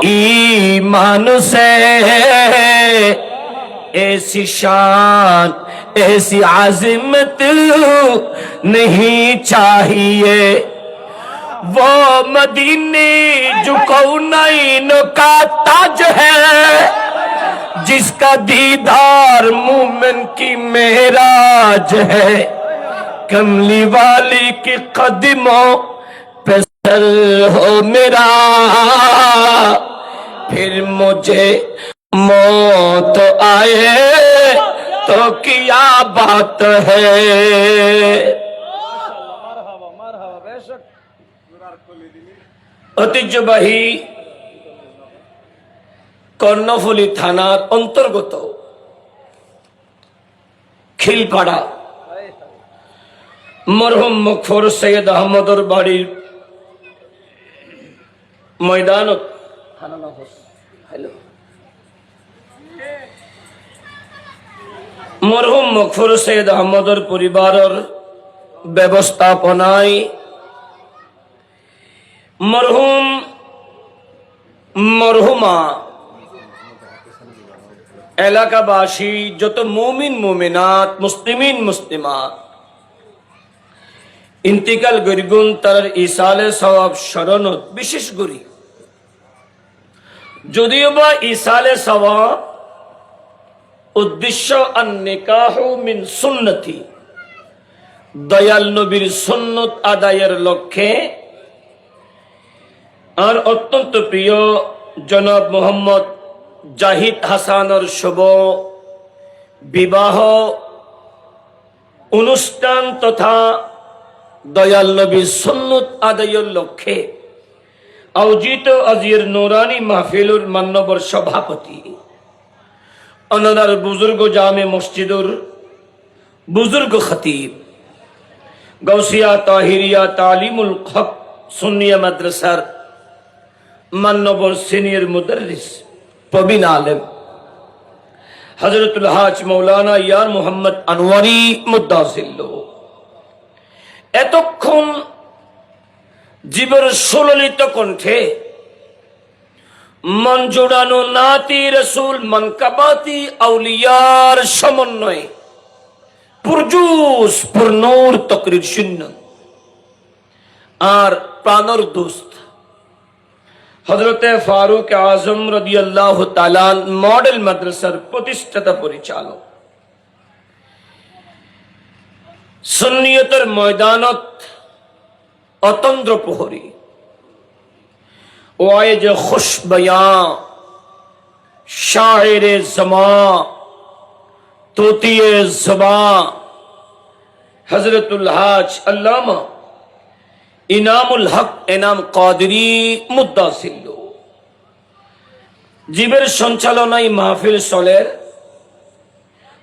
ईमान से ऐसी शान ऐसी आज़िमत नहीं चाहिए। वो मदीने जो कौनैन का ताज है, जिसका दीदार मोमिन की मेराज है। कमली वाली के कदमों पे सर हो मेरा, फिर मुझे मौत आए तो क्या बात है। ঐতিহ্যবাহী কর্ণফুলী থানার অন্তর্গত খিলপাড়া মরহুম মুকফর সৈয়দ আহমদর বাড়ির ময়দানত মরহুম মুকফর সৈয়দ আহমদর পরিবারের ব্যবস্থাপনায় মরহুম মরহুমা এলাকাবাসী যত মুমিন মুমিনাত মুসলিমিন মুসলিমাত ইন্তিকাল গরিগুন তার ইসালে সওয়াব শরণত বিশেষ করি। যদিও বা ইসালে সওয়াব উদ্দেশ্য আন নিকাহু মিন সুন্নতি, দয়াল নবীর সুন্নত আদায়ের লক্ষ্যে আর অত্যন্ত প্রিয় জনাব মোহাম্মদ জাহিদ হাসানের শুভ বিবাহ অনুষ্ঠান তথা দয়াল নবীর সুন্নত আদায়ের লক্ষ্যে আয়োজিত আজির নুরানি মাহফিলুর মান্যবর সভাপতি অনার বুজুর্গ জামে মসজিদুর বুজুর্গ খতিব গৌসিয়া তাহিরিয়া তালিমুল হক সুন্নিয়া মাদ্রাসার মান্যবর সিনিয়র মুদাররিস প্রবীণ আলেম হযরতুল হাজ মাওলানা ইয়ার মোহাম্মদ আনোয়ারি মুদাসিল্লাহ, এতক্ষণ জীবের সুললিত কণ্ঠে মন জোড়ানো নাতি রসুল মনকাবাতি আউলিয়ার সমন্বয়ে পুরজুস পুরনূর তকরির শূন্য আর প্রাণর দোস্ত হযরতে ফারুক আজম রাদিয়াল্লাহু তাআলা মডেল মাদ্রাসার প্রতিষ্ঠাতা পরিচালক, সুন্নিয়তের ময়দানত অতন্দ্র প্রহরী, ওয়াইজ খুশ বয়ান, শায়েরে জমান, তোতিয়ে জবান হযরতুল হাজ আল্লামা ইনামুল হক এনাম কাদরি মুদাসিল্লাহ, জীবের সঞ্চালনায় মাহফিল চলের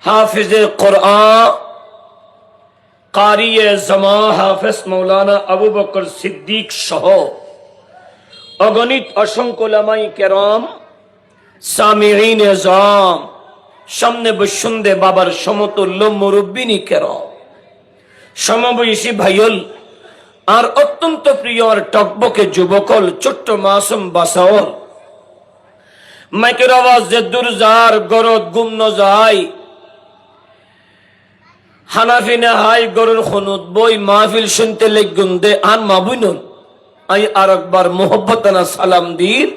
হাফিজে কোরআন কারিয়ে জামা হাফেজ মৌলানা আবু বকর সিদ্দিক সহ অগণিত অসংখ্য উলামায়ে কেরাম, সামিঈন এজাম, সামনে বসুন্দে বাবার সমতুল্য মুরব্বিনী কেরাম, সমবয়সী ভাইয়ল আর অত্যন্ত প্রিয় আর টকবকে যুবকল, ছোট্ট মাসুম বাসাওল, মাইকের আওয়াজ যে দূর যার গরদ গুম ন যায়, হানাফি না হাই গরুর খুনুত বই মাহফিল শুনতে লেগুন দে আন মাবুনুন আই আর একবার মোহব্বতানা সালাম দির।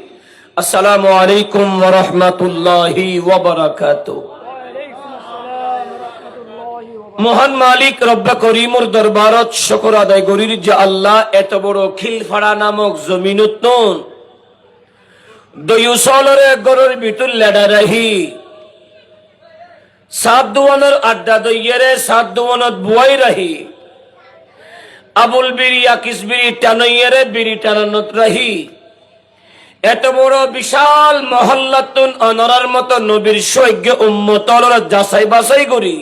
আসসালামু আলাইকুম ওয়া রাহমাতুল্লাহি ওয়া বারাকাতুহু। মহান মালিক রব্বে করিমুর দরবারত শুকর আদায় করির যে আল্লাহ এত বড় খিলফাড়া নামক জমিনত দয়ুসলরে গরুর ভিতর লেডা রাহি সাত দুয়ানোর আড্ডা দইয়েরে সাত দুয়ানত বুয়াই রাহি আবুল বিরিয়া কিসবিরি টানইয়েরে বিরি টানানত রাহি এত বড় বিশাল মহল্লাতুন অনরার মতো নবীর সৈক্য উম্মতর যাচাই বাছাই করি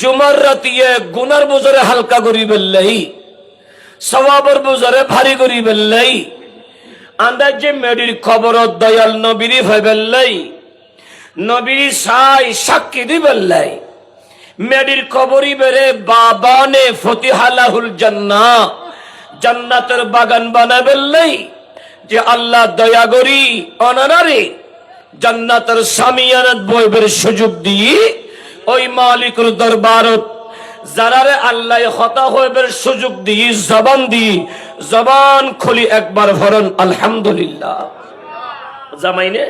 জুমার রাতিয়ে গুনার বোঝরে হালকা করি বেললাই, সওয়াবের বোঝরে ভারী করি বেললাই, আন্দাজে মেডির খবর দয়াল নবীরি ভাই বেললাই, নবীরি সাই সাক্ষী দি বেললাই, মেডির খবরই বেরে বাবানে ফতিহালাহুল জান্নাহ, জান্নাতের বাগান বানা বেললাই, যে আল্লাহ দয়া করি অনারে জান্নাতের সামিয়ানাত বইবের সুযোগ দিয়ে ওই মালিকের দরবারত যারারে আল্লাহ হতা হইবের সুযোগ দিয়ে জবান খুলি একবার ভরন আলহামদুলিল্লাহ। জামাইনে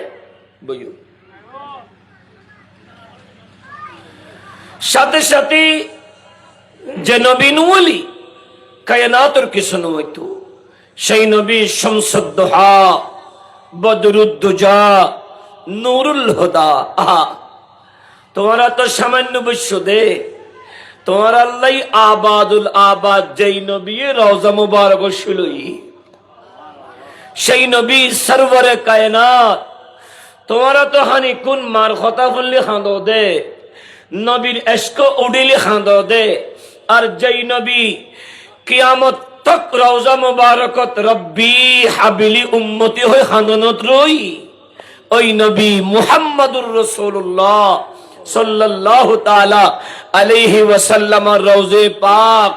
বইও সাথে সাথে যে নবী নূলি কায়নাতের কিছু নইতো সেই নবী শামসুদ্দোহা বদরুদ্দুজা নূরুল হুদা। আহা, তোমরা তো সামান্য বিশ্ব দে, তোমার আল্লাহ আবাদুল আবাদ যেই নবী রওজা মুবারক শুলই সেই নবী সরওয়ারে কায়নাত। তোমারা তো হানি কোন মার কথা বললি খাঁদো দে, নবীর এশক উডিলি খাঁদো দে। আর যেই নবী কিয়ামত তক রওজা মুবারকত রব্বি হাবিলি উম্মতি হয়ে খাঁদনত রই, ওই নবী মুহাম্মদুর রাসূলুল্লাহ সাল্লাল্লাহু তাআলা আলাইহি ওয়াসাল্লামের রওজে পাক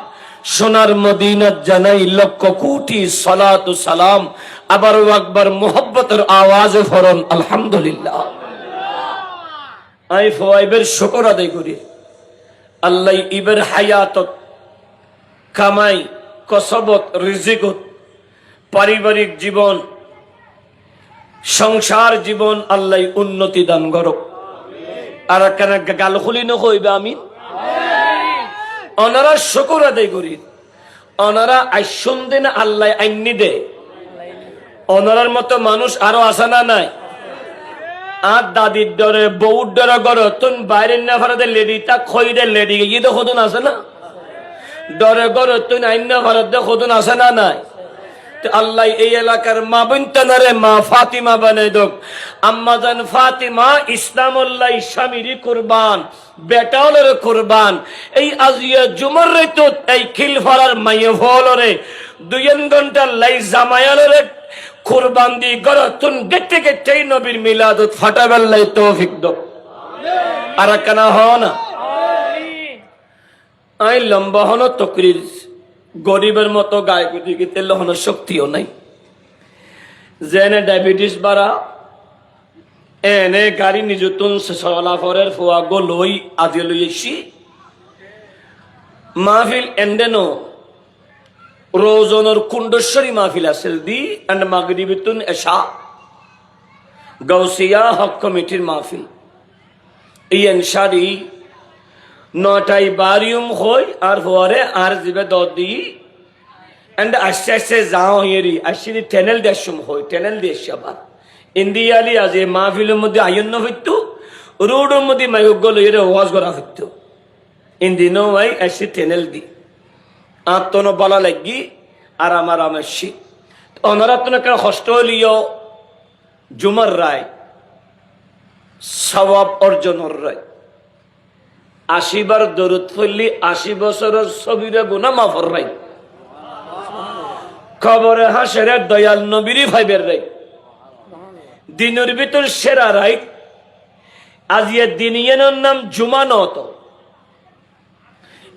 সোনার মদিনাত জানাই লক্ষ কোটি সালাত ও সালাম। আবার একবার মুহাব্বতের আওয়াজে ফরন আলহামদুলিল্লাহ। আই ফওয়াইবের শুকর আদায় করি আল্লাহ ইবের হায়াতত কামাই কসবত রিজিকত পারিবারিক জীবন সংসার জীবন আল্লাহ উন্নতি দান করুক। আর কেন গাল খুলি নইবে আমি অনারা শুকর আদায় করি। অনারা আইসুন দিন আল্লাহ আইনি দে। অনারার মতো মানুষ আরো আসে না নাই? আর দাদির ডরে বউর ডরে গর তুন বাইরে না ভারতে লেডিটা খইরে লেডি গিয়ে তো খোদন আসে না, ডরে গর তুন আইন না ভারত খোদন আসে না নাই? আল্লাহ এই এলাকার মা বন্তানারে মা ফাতিমা বানাই দোক। আম্মা জান ফাতিমা ইসলামুল্লাহ স্বামীর কুরবান, বেটাওলের কুরবান। এই আজিয়া জুমার রেতো এই খিলফারার মাইয়ে ফলরে 2 ঘন্টা লাই জামায়ালের কুরবান দি গরতুন গেটে গেটে নবীর মিলাদত ফাটাবেল্লাই তৌফিক দো। আর কেন হ না আই লম্বা হন তকরির গরিবের মতো গায়ে গুটি গিতে লহন শক্তিও নাই। যেনে ডায়াবেটিস বাড়া এনে গাড়ি নিজুতুন চলাফরের ফুয়া গো লই আজি লইছি মাহফিল এন্ডেনো রোজনের কুণ্ডেশ্বরী মাহফিল আসেল দি এন্ড মাগরিবিতুন এশা গৌসিয়া হক কমিটির মাহফিল এই এনসারি 9টায় বারিউম হই আর হরে আর জিবে দি এন্ড আস্তে আস্তে যাও হিয়েরি আসি টেনেল দেশম হই টেনেল দেশ আবার ইন্ডিয়ালি আজ এই মাহফিলের মধ্যে আয়ন্ন হইতো রোডের মধ্যে মাইগল এর ওয়াজ করা হইতো ইন্দিনো ভাই আসি টেনেল দি আত্মন বলা লাগি আর আমার আমাসি অনারাত্ন কেন কষ্ট হলিও জুমার রায় সওয়াব অর্জনের রায় 80 বার দরুদ পড়লি 80 বছরের সবিরা গুনাহ মাফর রাই কবরে হাসরে দয়াল নবীর ভাইবের রাই দিনের ভিতর সেরা রাই আজ এর দিন ইয়ার নাম জুমা নত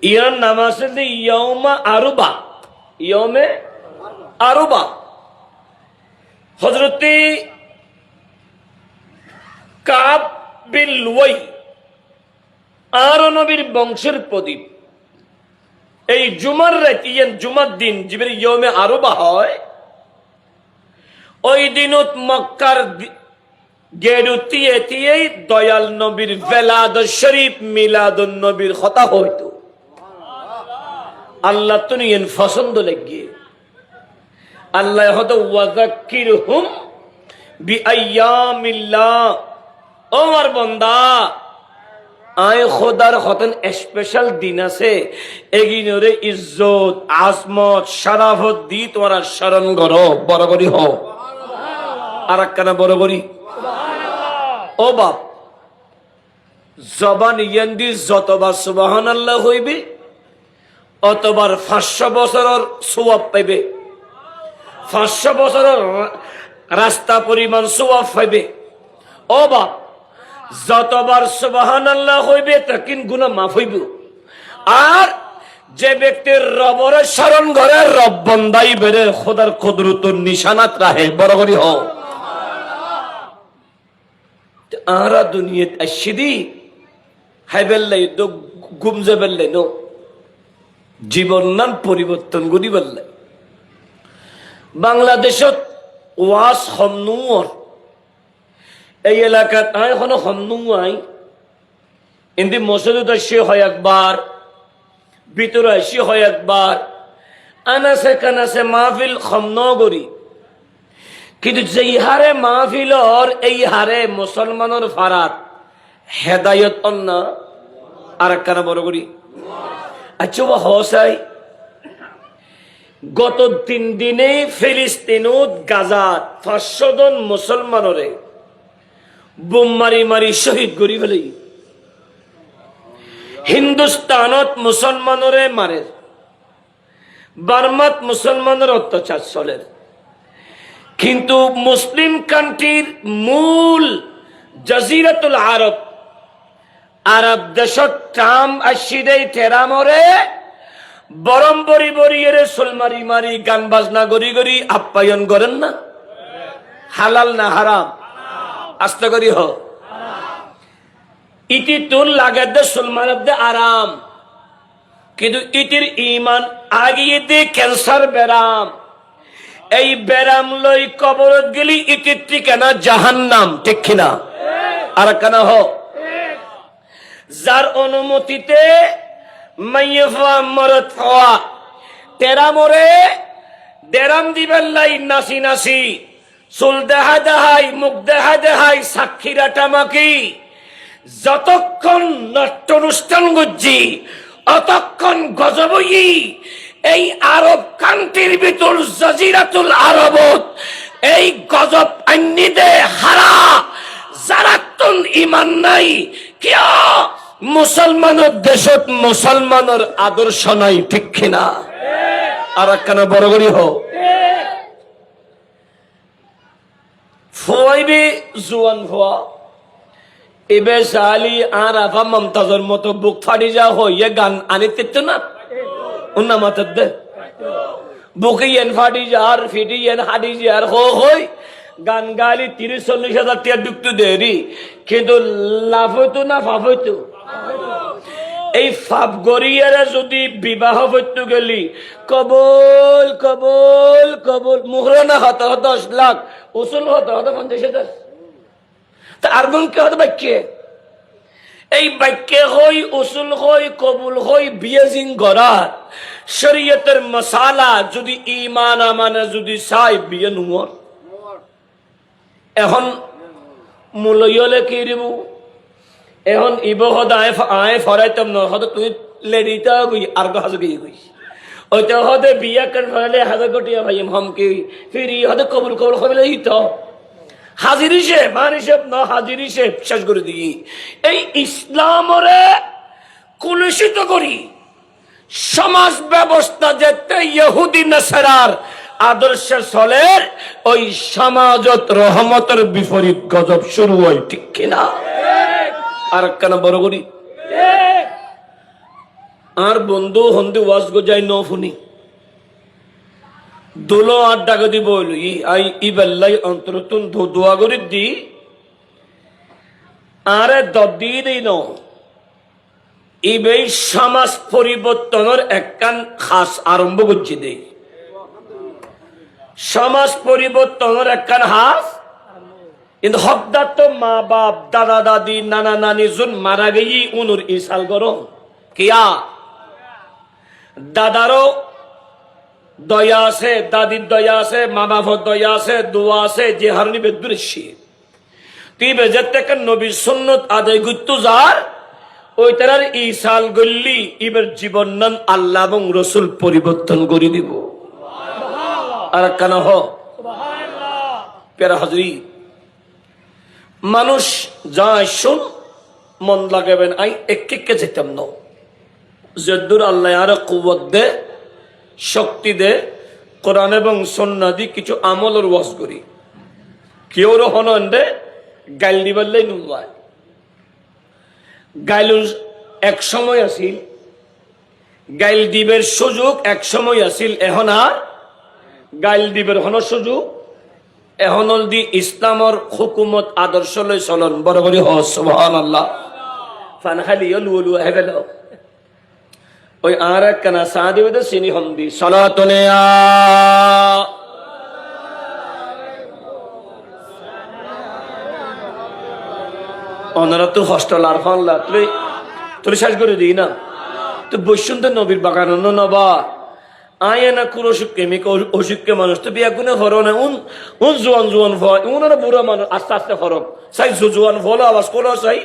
ইয়ার নাম আছে ইয়ৌমা আরুবা ইয়ৌমে আরুবা হযরতে কাব বিন লুয়াই আর নবীর বংশের প্রদীপ এই জুমার রাত ইয়ান জুমার দিন জিবের ইয়মে আরবা হয় ওই দিনত মক্কার গেরুতিয়ে তিয়ে দয়াল নবীর বেলাদ শরীফ মিলাদুন নবীর কথা হইতো আল্লাহ তুনিয়েন পছন্দ লাগিয়ে আল্লাহ হতো ওয়াযাক্কিরহুম বিআইয়ামিল্লাহ ও আমার বান্দা আয় খোদার হতন স্পেশাল দিন আছে এগিনরে ইজ্জত আজমত শরাফত দি তোমরা স্মরণ করো বড় করি হও আর একখানা বড় করি ও বাপ জবান ইয়ান্দি যতবার সুবহানাল্লাহ হইবে অতবার 500 বছরের সওয়াব পাইবে 500 বছরের রাস্তা পরিমাণ সওয়াব পাইবে ও বাপ যতবার সুবহানাল্লাহ হইবে তখন গুনাহ মাফ হইব আর যে ব্যক্তির রবর স্মরণ করে রব বন্দাই বেড়ে খোদার কুদরতুর নিশানাত রাহে বড় করি হও আরা দুনিয়াত আশিদি হাইবেল্লাই তো গুমজে বেল্লাই নো জীবন নাম পরিবর্তন করি বেল্লাই বাংলাদেশত ওয়াজ হমনুর এই এলাকাত আয় এখনো হমনু আই ইন্দি মসজিদ আসি হয় একবার ভিতরে আসি হয় একবার আনাসে কানাসে মাহফিল হমনগরী কিন্তু যেই হারে মাহফিলর এই হারে মুসলমানের ফারাত হেদায়ত অন্য আর একখানা বড় করি আচ্ছা বা হসাই গত 3 দিনে ফিলিস্তিনত গাজাত 500 জন মুসলমানরে বোম মারি মারি শহীদ করি ফেলি হিন্দুস্তানত মুসলমানরে মারে বার্মাত মুসলমানের অত্যাচার চলে কিন্তু মুসলিম কান্ট্রির মূল জাজিরাতুল আরব আরব দেশত ট্রাম আসিদেই টেরামরে বরম বরি বরিয়ে সোলমারি মারি গান বাজনা গরি গরি আপ্যায়ন করেন না হালাল না হারাম আস্তে করি হ ইতি তুল লাগে দে সোলমান দে আরাম কিন্তু ইতির ইমান আগিয়ে দে ক্যান্সার বেরাম এই বেরাম লই কবরত গেলি ইতির ঠিকানা জাহান্নাম ঠিক কিনা আর কেন হ যার অনুমতিতে মাইয়ফা মরত হওয়া তেরা মরে দেরাম দিবেন লাই নাসি নাসি চুল দেহা দেহাই মুখ দেহা দেহাই সাক্ষীরা টামাকি যতক্ষণ নাট্য অনুষ্ঠান গুজি অতক্ষণ গজবই এই আরব কান্ট্রির ভিতর জাজিরাতুল আরবত এই গজব আন্নিদে হারা যারা তুন ইমান নাই কিয়া মুসলমানের দেশত মুসলমানের আদর্শ নাই ঠিক কিনা আর একখানা বড় করি হোক ফুয়াইবি জুয়ান ফুয়া এবে সালি আর আফা মমতাজের মতো বুক ফাড়ি যা হইয়ে গান আনিতে না উন্না মাতার দে বুকে ইয়েন ফাড়ি যার ফিটি ইয়েন হাডি যার হই গান গালি 30-40 হাজার টাকা ঢুকতে দেরি কিন্তু লাভ হইতো না ফাফ হইতো এই ফাপ গড়িয়ারা যদি বিবাহ হইতো গেলি কবল কবল কবল মুহরনা হত 10 লাখ উসুল হত 50,000 তা আর গুণ কে হতো বাক্যে এই বাক্যে হই উসুল হই কবুল হই বিয়েজিং গড়ার শরীয়তের মশালা যদি ইমান আমানে যদি চাই বিয়ে নুমর এখন মূলইলে কি দিব এখন ইব হদ আয় ফরাইতাম ন হদ তুই লেডিটা গই আর হাজ গই গই ওইটা হদে বিয়া কর ফলে হাজ গটিয়া ভাই হম কি ফিরি হদে কবুল কবুল হইলে ই তো হাজির হিসেব মান হিসেব না হাজির হিসেব শেষ করে দিই এই ইসলামরে কুলুষিত করি সমাজ ব্যবস্থা যেতে ইহুদি নাসারার আদর্শ চলের ওই সমাজত রহমতের বিপরীত গজব শুরু হয় ঠিক কিনা আর কেন বড় করি আর বন্ধু হন্দি ওয়াজ গজাই ন শুনি দোলো আড্ডা গদি বইল আই ইবেল্লাই অন্তরতুন দোয়া করি দি আরে দদি দেই ন ইবেই সমাজ পরিবর্তনের একখান খাস আরম্ভ করছি দেই সমাজ পরিবর্তনের একখান হাস কিন্তু হকদার তো মা বাপ দাদা দাদি নানা নানি জুন মারা গেই উনুর ইসাল গরম কিয়া দাদারও দয়া আছে দাদির দয়া আছে মা বাপর দয়া আছে দোয়া আছে যে হারনি বেদুরেশি তুই বেজের থেকে নবীর সুন্নত আদায় করতে যার ওই তার ইসাল গল্লি ইবের জীবন নান আল্লাহ এবং রসুল পরিবর্তন করে দিব আর কেন হ পেরা হাজরি মানুষ যায় শুন মন লাগাবেন আই একে যেতাম ন যদ্দুর আল্লাহ আর কুবত দে শক্তি দে কোরআন এবং সন্ন্যাদি কিছু আমলের ওয়াজ করি কেউ হনন দে গাইল দিবাল্লাই নুবাই গাইলুর এক সময় আছিল গাইল দিবের সুযোগ এক সময় আছিল, এখন আর গাইল দিবের হন সুযোগ, এখন দি ইসলামর হুকুমত আদর্শ লই চলন। বড় বড় হ সুবহানাল্লাহ। ফান খালি লুলু হে গেল ওই আর এক কানা সা দিবে তো চিনি হম দি সালাতুনে ওনারা তো হস্টেল আর ফানলা তুই শেষ করে দিই না তো বৈশুদ্ধ নবীর বাগান নবা আয় না কোন অসুখকে মেয়ে অসুখকে মানুষ তো বিয়া গুনে ফর না উন জোয়ান জোয়ান ফল উনারা বুড়া মানুষ আস্তে আস্তে ফরক চাই জোয়ান ফল আওয়াজ করো চাই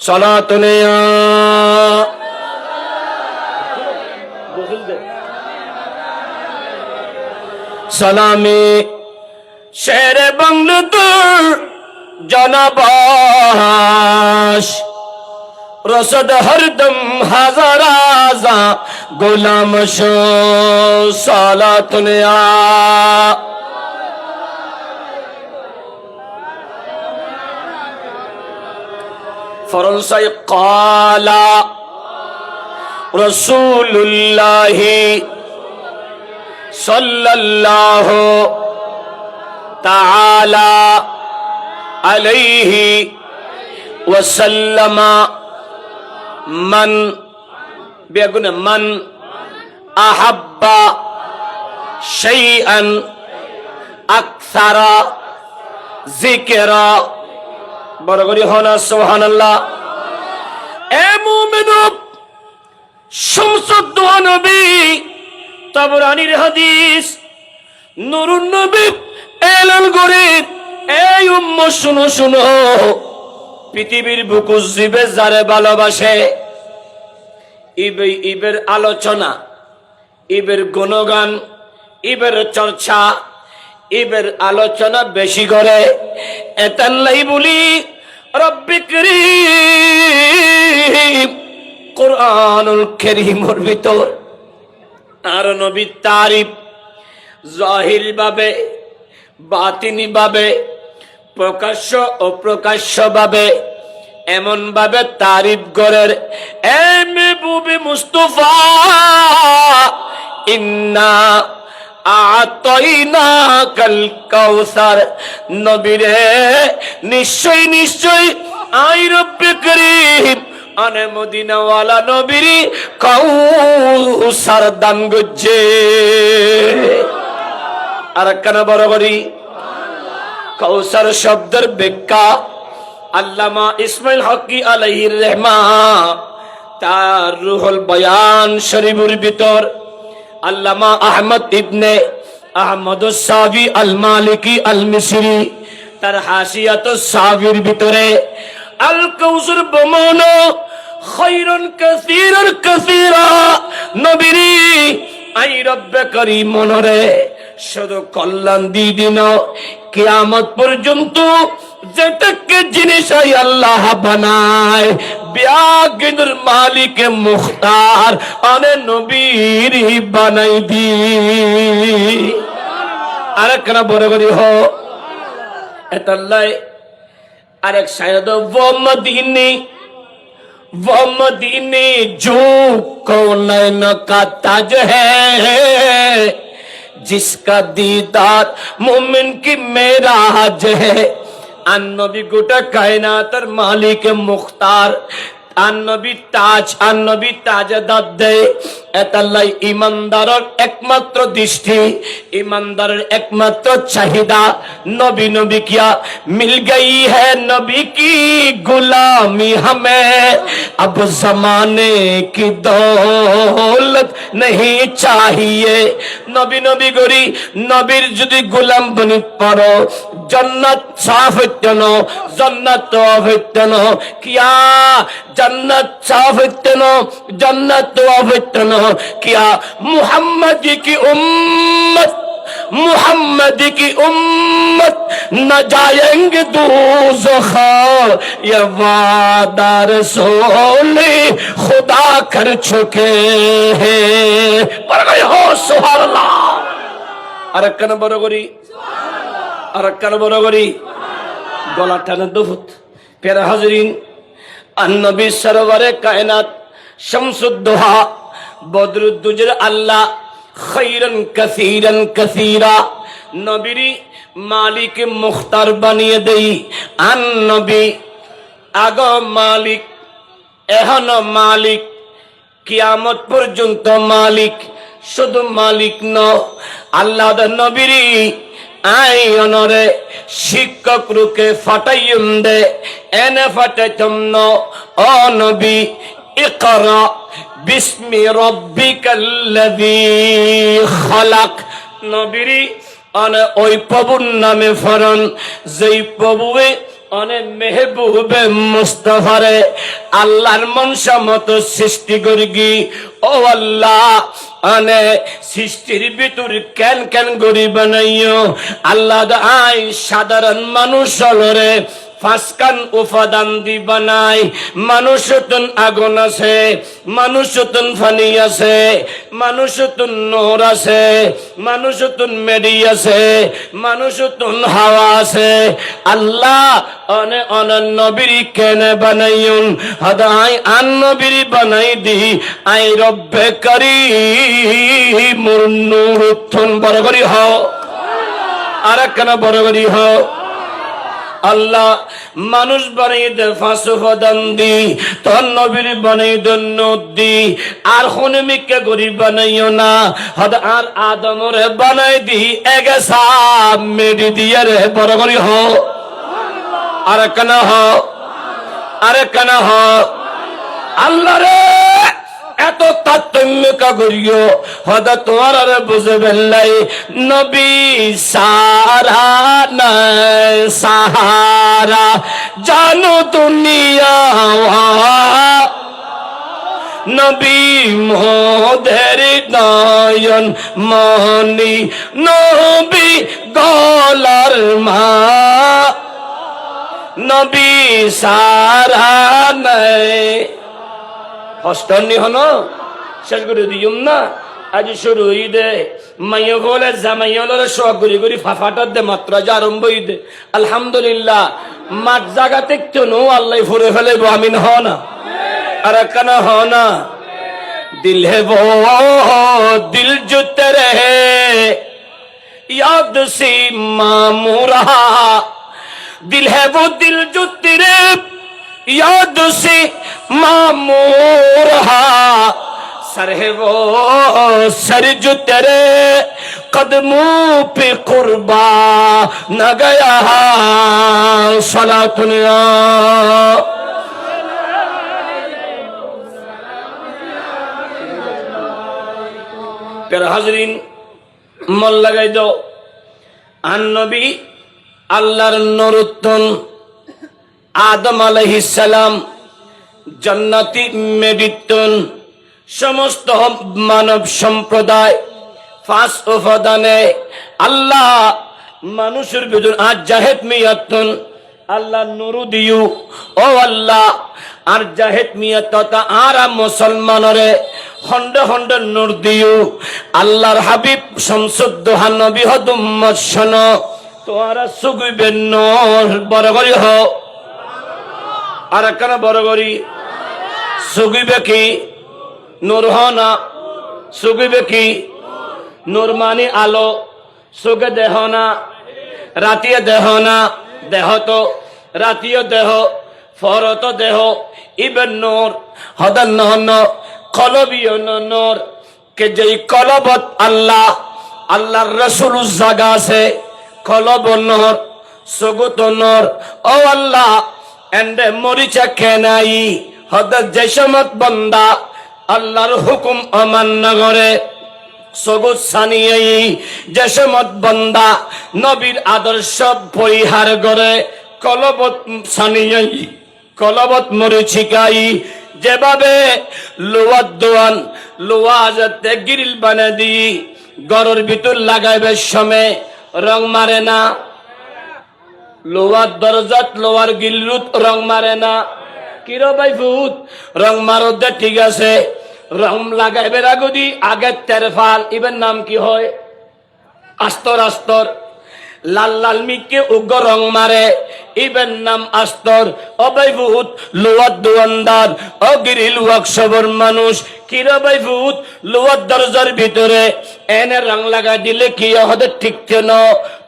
সালাতুনে সালামে শেরে বাংলাদেশ জনবাস রসদ হরদম হাজার আজা গোলাম শো সালাতুনে ফরসাই কালা রাসূলুল্লাহ সাল্লাল্লাহু তাআলা আলাইহি ওয়াসাল্লাম মান বেগুন মান আহাব্বা শাইআন আকসারা যিকরা বড় করে হনা সুবহানাল্লাহ। এ মুমিন শামসুদ নবী তাবরানীর হাদিস নুরুন নবী এলান করে এই উম্মত শুনো শুনো পৃথিবীর বুকু জীবে যারে ভালোবাসে ইবের আলোচনা, ইবের গুণগান, ইবের চর্চা, ইবের আলোচনা বেশি করে এতাল্লাই বলি রব্বি করিম কুরআনুল কারীমের ভিতর আর নবীর তারিফ জাহির ভাবে বাতিনি ভাবে প্রকাশ্য ও প্রকাশ্য ভাবে এমন ভাবে তারিফ করেন এ মেহবুবে মুস্তাফা ইন্না আতাইনাকাল কাউসার নবীরে নিশ্চয় নিশ্চয় আই রব্বে করিম আনে মদিনা ওয়ালা নবীরি কাউসার দান গজ্জে আর কেন বড় করি কাউসার শব্দের ব্যাখ্যা আল্লামা ইসমাইল হকি আলাইহির রহমা তার রুহুল বয়ান শরীফের ভিতর আল্লামা আহমদ ইবনে আহমদ সাবি আল মালিকি আল মিসরি তার হাসিয়াতুস সাবির ভিতরে আল কাউসার বমানো খায়রুন কাসীরুন কাসীরা নবীরি আই রব্বে করিম মনরে শুধু কল্যাণ দিয়ে দিন কিয়ামত পর্যন্ত যেটাকে জিনিস আল্লাহ বানায় বিয়াগিনুর মালিক মুখতার আনে নবীর বানাই দি আরেক না বড় করি হো এতাল্লাই আরেক শায়দ वो मदीने जो कौनैन का ताज है जिसका दीदार मोमिन की मेराज है আন নবী গোটা কায়নাতের মালিক মুখতার আন নবী তাজদাদ দেয় এতাল্লাই ইমানদারের একমাত্র দৃষ্টি ইমানদারের একমাত্র চাহিদা নবী নবী কিয়া মিল গই है नबी की गुलामी हमें अब जमाने की दौलत नहीं चाहिए নবী নবী করি নবীর যদি গোলাম বনি পড়ো জান্নাত সাফ হইতেন জান্নাত হইতেন কিয়া জান্নাত সাফ হইতেন জান্নাত হইতেন किया मुहम्मद की उम्मत न जाएंगे दोज़ख ये वादा रसूल खुदा कर चुके हैं बरगई हो सुभान अल्लाह अरकन बरगरी गला टाने दुफुत प्यारे हाज़रीन अन्नबी सरवरे कायनात शम्सुद्दुहा বদরুদ্দুজের আল্লাহ খাইরান কাসীরান কাসীরা নবীর মালিক মুখতার বানিয়ে দেই। আন নবী আগ মালিক এহন মালিক কিয়ামত পর্যন্ত মালিক, শুধু মালিক ন আল্লাহ নবীর আই অনরে শিক্ষক রূপে ফাটাইম দে এনে ফাটাইতম ন ও নবী ইকরা বিস্মি রব্বিকাল্লাযী খালাক নবীর অনে ওই প্রভুর নামে ফরন যেই প্রভুয়ে অনেক মেহবুবে মুস্তাফারে আল্লাহর মনসা মতো সৃষ্টি করি। ও আল্লাহ আনে সৃষ্টির ভিতর কেন কেন গরি বানাইও আল্লাহ আই সাধারণ মানুষ হলরে ফাসকান উপাদান দি বানাই। মানুষতন আগুন আছে, মানুষতন ফানি আছে, মানুষতন নূর আছে, মানুষতন মেডি আছে, মানুষতন হাওয়া আছে। আল্লাহ অনে নবীর কেনে বানাইউন হদাই আন নবীর বানাই দি আই রব্বে কারীমুর নূরুন বড় করি হও আর কেন বড় করি হও। আল্লাহ মানুষ বানাই দে ফাঁসুফাদান দি তোর নবীর বানাই দি আর হনুমিকে গরিব বানাইও না হদ আর আদমরে বানাই দি এগেসা মেডি দিয়ে রে বড় করি হ আর কেন হ আরে কেন হ আল্লাহ রে এত তাত্তম্যকা করিও হদা তোমার আর বুঝে বেল্লাই নবী সারা নাই সাহারা জানো দুনিয়া নবী মোদের নয়ন মনি নবী গলার মা নবী সারা নাই হস্তনি হন শেষ করে দিম না আজ শুরু ঈদে মাইয় বলে জামাইয়লের শোয়া করি করি ফাফাটার দে মাত্র যা আরম্ভ ঈদে আলহামদুলিল্লাহ মাঠ জায়গা দেখতো নো আল্লাহ ফুরে ফেলেব আমিন হ না আর কেন হ না দিল হে वो दिल जो तेरे याद से मामूरा दिल है वो दिल जो तेरे याद से मामूर सर है वो सर जो तेरे कदमों पे कुर्बा न गया सलातुल्ला प्यारे हाजरीन मन लगाई दो आन नबी अल्लाहर नूरुत्तन आदम आलैहिस सालाम जन्नती मेडितन समस्त मानव सम्प्रदाय फास उपादाने अल्लाह मानुषेर भितर आज जाहेद मियातन अल्लाह नूरु दियु ओ अल्लाह আর জাহেদ মিয়া তথা আরা মুসলমানরে খন্ড খন্ড নূর দিও আল্লাহর হাবিব শামসুদ্দোহা নবী হদ উম্মত শোনো তোরা সুগিবে নূর বড় করি হ আর কেন বড় করি সুগিবে কি নূর হ না সুগিবে কি নূর মানে আলো সুগে দেহ না রাতিয়ে দেহ না দেহ তো রাতিয়ে দেহ ফরত দেহ ইবেন নূর হদন নহন কলবিয় নূর কে যেই কলবত আল্লাহ আল্লাহর রাসূল জাগা আছে কলব নূর সুগত নূর ও আল্লাহ এন্ডে মরিচা কেনাই হদ জেসমত বান্দা আল্লাহর হুকুম অমান্য করে সগুত সানিয়াই জেসমত বান্দা নবীর আদর্শ পরিহার করে কলবত সানিয়াই কলবত মরিচিকাই যেভাবে লোয়ার দোয়ান লোয়া যাতে গিরিল বানা দি গরুর ভিতর লাগাইবে সময় রং মারে না লোয়ার দরজাত লোয়ার গিলরুত রং মারে না কিরো ভাই ভূত রং মারো দে ঠিক আছে রং লাগাইবে রাগুদি আগে তেরফাল ইবের নাম কি হয় আস্তর আস্তর লাল লাল মিকে উগ্র রং মারে ইবেন নাম আস্তর অবাই বহুত লোয়াদ দোয়ানদার অগিরিল ওয়ার্কশপের মানুষ কিরবাই বহুত লোয়াদ দরজার ভিতরে এনে রং লাগা দিলে কি হতে ঠিক কেন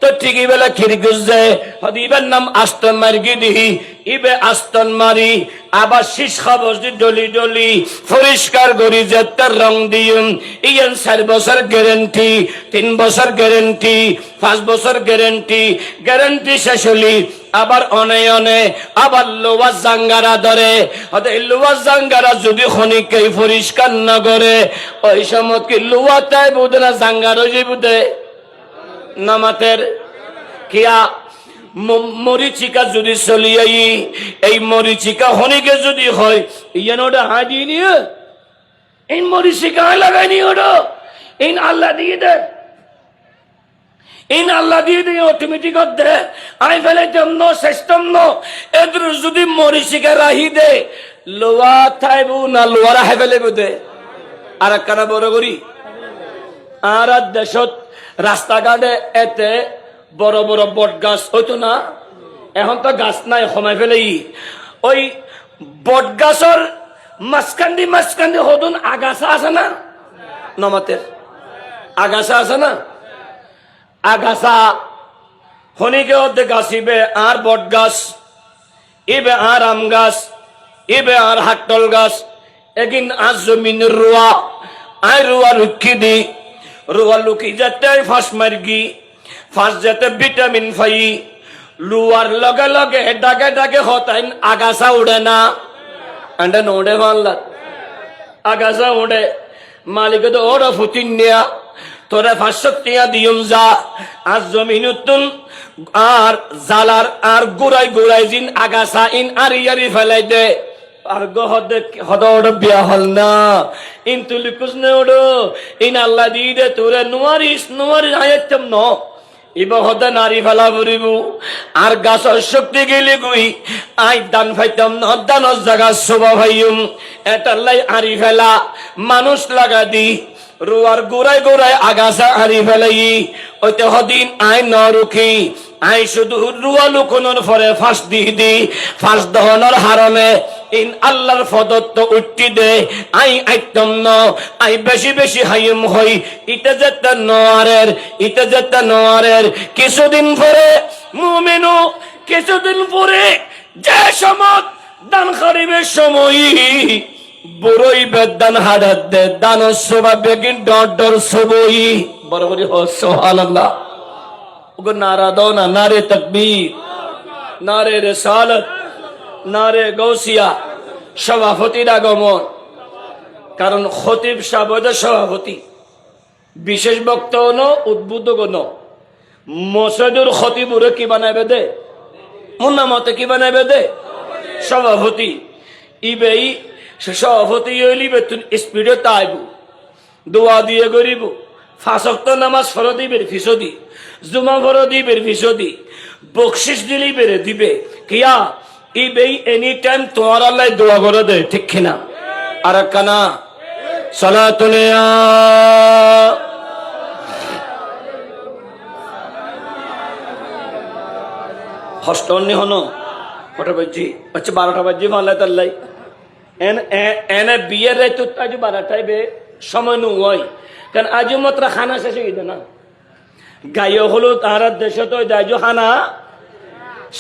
তো ঠিকই বেলা খিরগুজ যায় হদিবের নাম আস্তন মার্গি দিহি ইবে আস্তন মারি আবার শীষ খাবস দি ডলি ডলি পরিষ্কার করি যে তার রং দিম ইয়ান 4 বছর গ্যারেন্টি 3 বছর গ্যারেন্টি 5 বছর গ্যারেন্টি শেষ হলি আবার অনে আবার লোয়া জাঙ্গারা ধরে হতে লোয়া জাঙ্গারা যদি খনিকেই পরিষ্কার না করে ওই সময় কি লোয়া তাই বুঝে না জাঙ্গারও যে বুঝে নামাতের কিয়া মরিচিকা যদি চলিয়াই এই মরিচিকা হনিকে যদি হয় ইয়ান ওটা হাঁটি নিয়ে এই মরিচিকা লাগাইনি ওটা এই আল্লাহ দিয়ে দে ইন আল্লাহ দিয়ে দিয়ে অটোমেটিক দে আই ফেলাইতাম ন সিস্টেম ন এদের যদি মরিচিকা রাহি দে লোয়া থাইবু না লোয়া রাহে ফেলেব দে আর একখানা বড় করি আর দেশত রাস্তাঘাটে এতে বড় বড় বট গাছ হইতো না এখন তো গাছ নাই কমাই ফেলেই ওই বট গাছর মাঝখান্দি হদুন আগাছা আছে না নমাতের আগাছা আছে না আগাছা হনিকে অর্ধেক গাছ ইবে আর বট গাছ ইবে আর আম গাছ ইবে আর হাটল গাছ এগিন আজ জমিনের রোয়া আই রোয়া লুকি দি রোয়া লুকি যাতে ফাঁস মার্গি ফাঁস যাতে ভিটামিন ফাই লুয়ার লগে লগে ডাকে হতাইন আগাছা উড়ে না আন্ডা নোড়ে ভাল্লা আগাছা উড়ে মালিক তো ওরা ফুটিন নেয়া তোরা 500 টাকা দিয়ম যা আজ জমিন উত্তুন আর জালার আর গুড়াই জিন আগাছা ইন আরি ফেলাই দে আর হদ বিয়া হল না ইন তুলি কুসনে ওড়ো ইন আল্লাহ দিয়ে দে তোরে নুয়ারিস আয়াতম ন ইব হদে নারী ফেলা ফুরিব আর গাছর শক্তি গেলে গুই আই দান ফাইতাম ন দানর জায়গা শোভা ভাইম এটার আরি ফেলা মানুষ লাগা দি রুয়ার গোড়ায় আগাছা আরি ফেলাই ওইতে হদিন আই ন রুখি আই শুধু রুয়া লুকনোর পরে ফাঁস দি ফাঁস দহনের হারণে ইন আল্লাহর ফদত্ত উঠতি দে আই আইতম ন আই বেশি হাইম হই ইতে যেতে নোয়ারের কিছুদিন পরে মুমিনু কিছুদিন পরে যে সময় দান করিবে সময় বড়ই বেদান হাড়াত দে দান সোবা বেগিন ডর সবই বড় করে সুবহানাল্লাহ ওগো নারা দাও না নারে তাকবীর নারে রিসালাত নারে গৌসিয়া সভাপতির আগমন কারণ খতিব সাহেব সভাপতি বিশেষ বক্তা ন উদ্বুদ্ধ ন মসজিদের খতিবুরে কি বানাইবে দে মুন্নামতে কি বানাইবে দে সভাপতি ইবেই সভাপতি হইলিবে তুই স্পিডে তাইব দোয়া দিয়ে গরিব 5 ওয়াক্ত নামাজ ফরদি বের ফিসদি জুমা ফরদি বের ফিসদি বকশিশ দিলি বের দিবে কিয়া ইবেই এনি টাইম তোমার আল্লাহ দোয়া করে দে ঠিক কিনা আর কানা সালাতুলিয়া হস্টনি হনো কটা বাজি আচ্ছা 12টা বাজি ভালো তাল্লাই এনে বিয়ের রায় তো আজ 12টায় বে সময় নু হয় কারণ আজও মাত্র খানা শেষ হয়ে গেছে না গায়ে হলো তাহার দেশে তো আজও খানা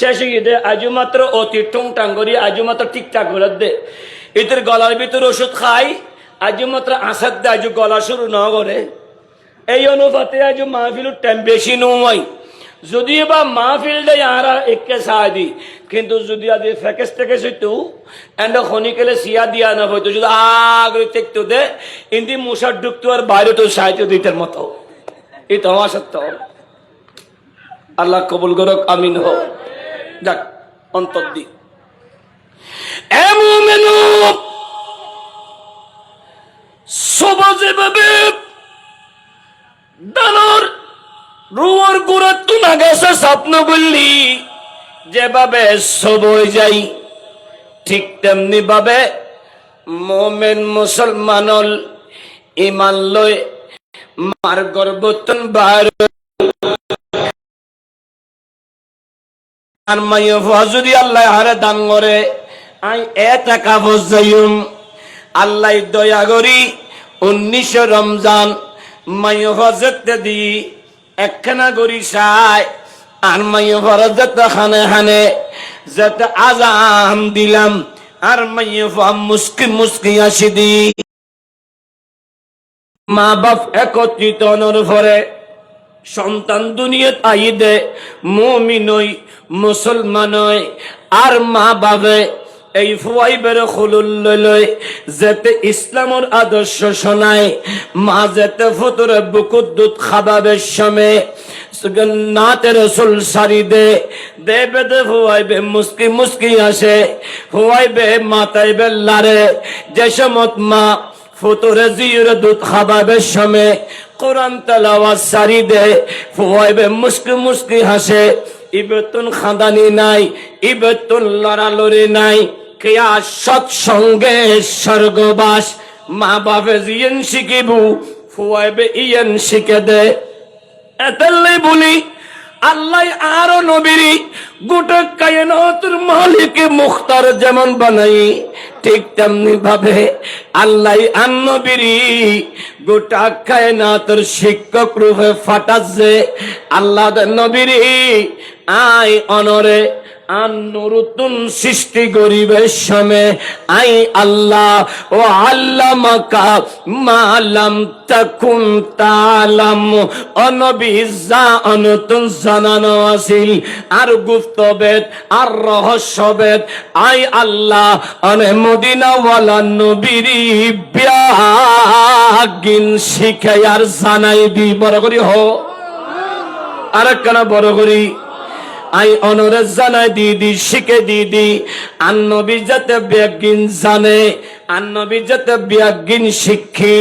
শেষ হয়ে গেছে আজও মাত্র অতি টুং টাং করি আজও মাত্র ঠিকঠাক করে দে এদের গলার ভিতরে ওষুধ খাই আজও মাত্র আসার দে আজও গলা শুরু না করে এই অনুপাতে আজও মাহফিলের টাইম বেশি নয় যদিও বা মাহফিল দেয় আরা একে সাহায্য কিন্তু যদি আজ ফ্যাকেস থেকে হইতো এন্ড খনিকেলে সিয়া দিয়া না হইতো যদি আগে দেখতো দে ইন্দি মুসার ঢুকতো আর বাইরে তো সাহায্য দিতের মতো এই তো আমার সত্য আল্লাহ কবুল করুক আমিন হোক যাক অন্তর দি এমুমেনু সবাজে ভাবে দানর রুয়ার গুড়া তু না গেছে স্বপ্ন বললি যেভাবে সবই যাই ঠিক তেমনি ভাবে মোমেন মুসলমানল ইমান লয় মার গর্বতন বার আর মাইয়া যদি আল্লাহ হারে দান করে আই টাকা বসাইম আল্লাহ দয়া করি 19 রমজান মাইয়া যেতে দি একখানা করি চাই আর মাইয়া যেতে খানে খানে যেতে আজাম দিলাম আর মাইয়া মুস্কি মুস্কি আসি দি মা বাপ একত্রিত অনর ভরে সন্তান দুনিয়াত আইদে মুমিন হই মুসলমান হই আর মা বাবে এই ফুয়াইবের খুলুল লই যেতে ইসলামের আদর্শ শোনায় মা যেতে ফুতুরে বুকুত দুধ খাবাবের সময় নাতে রসুল সারি দে দেবে দে ফুয়াইবে মুস্কি মুস্কি আসে ফুয়াইবে মাতাইবে লারে যে সমত মা ফুতুরে জিউর দুধ খাবাবের সময় কোরআন তেলাওয়াত সারি দে ফুয়াইবে মুস্কি মুস্কি হাসে ইবেতুন খাদানি নাই ইবেতুন লড়ালড়ি নাই কেয়া সৎসঙ্গে স্বর্গবাস মা বাপে জিয়েন শিখিবু ফুয়াইবে ইয়েন শিখে দে এতেল্লাই বলি আল্লাহ আরো নবীরি গোটা কায়নাতের মালিক মুখতার যেমন বানাই ঠিক তেমনি ভাবে আল্লাহ আর নবীরি গোটা কায়নাতের শিক্ষক রূপে ফাটাচ্ছে আল্লাহ নবীরি আই অনরে আর নতুন সৃষ্টি গরিবের সময় আই আল্লাহ ও আল্লামাকা মালাম তাকুন তালাম অনবী যা অনতুন জানানো আছিল আর গুপ্তবেদ আর রহস্যবেদ আই আল্লাহ অনে মদিনাওয়ালা নবীরি বিয়াগিন শিখাই আর জানাই দি বড় করি হো আর কেনা বড় করি আই অনরে জানাই দিদি শিখে দিদি আন্নবী যাতে ব্যাগিন জানে আন্নবী যাতে ব্যাগিন শিক্ষি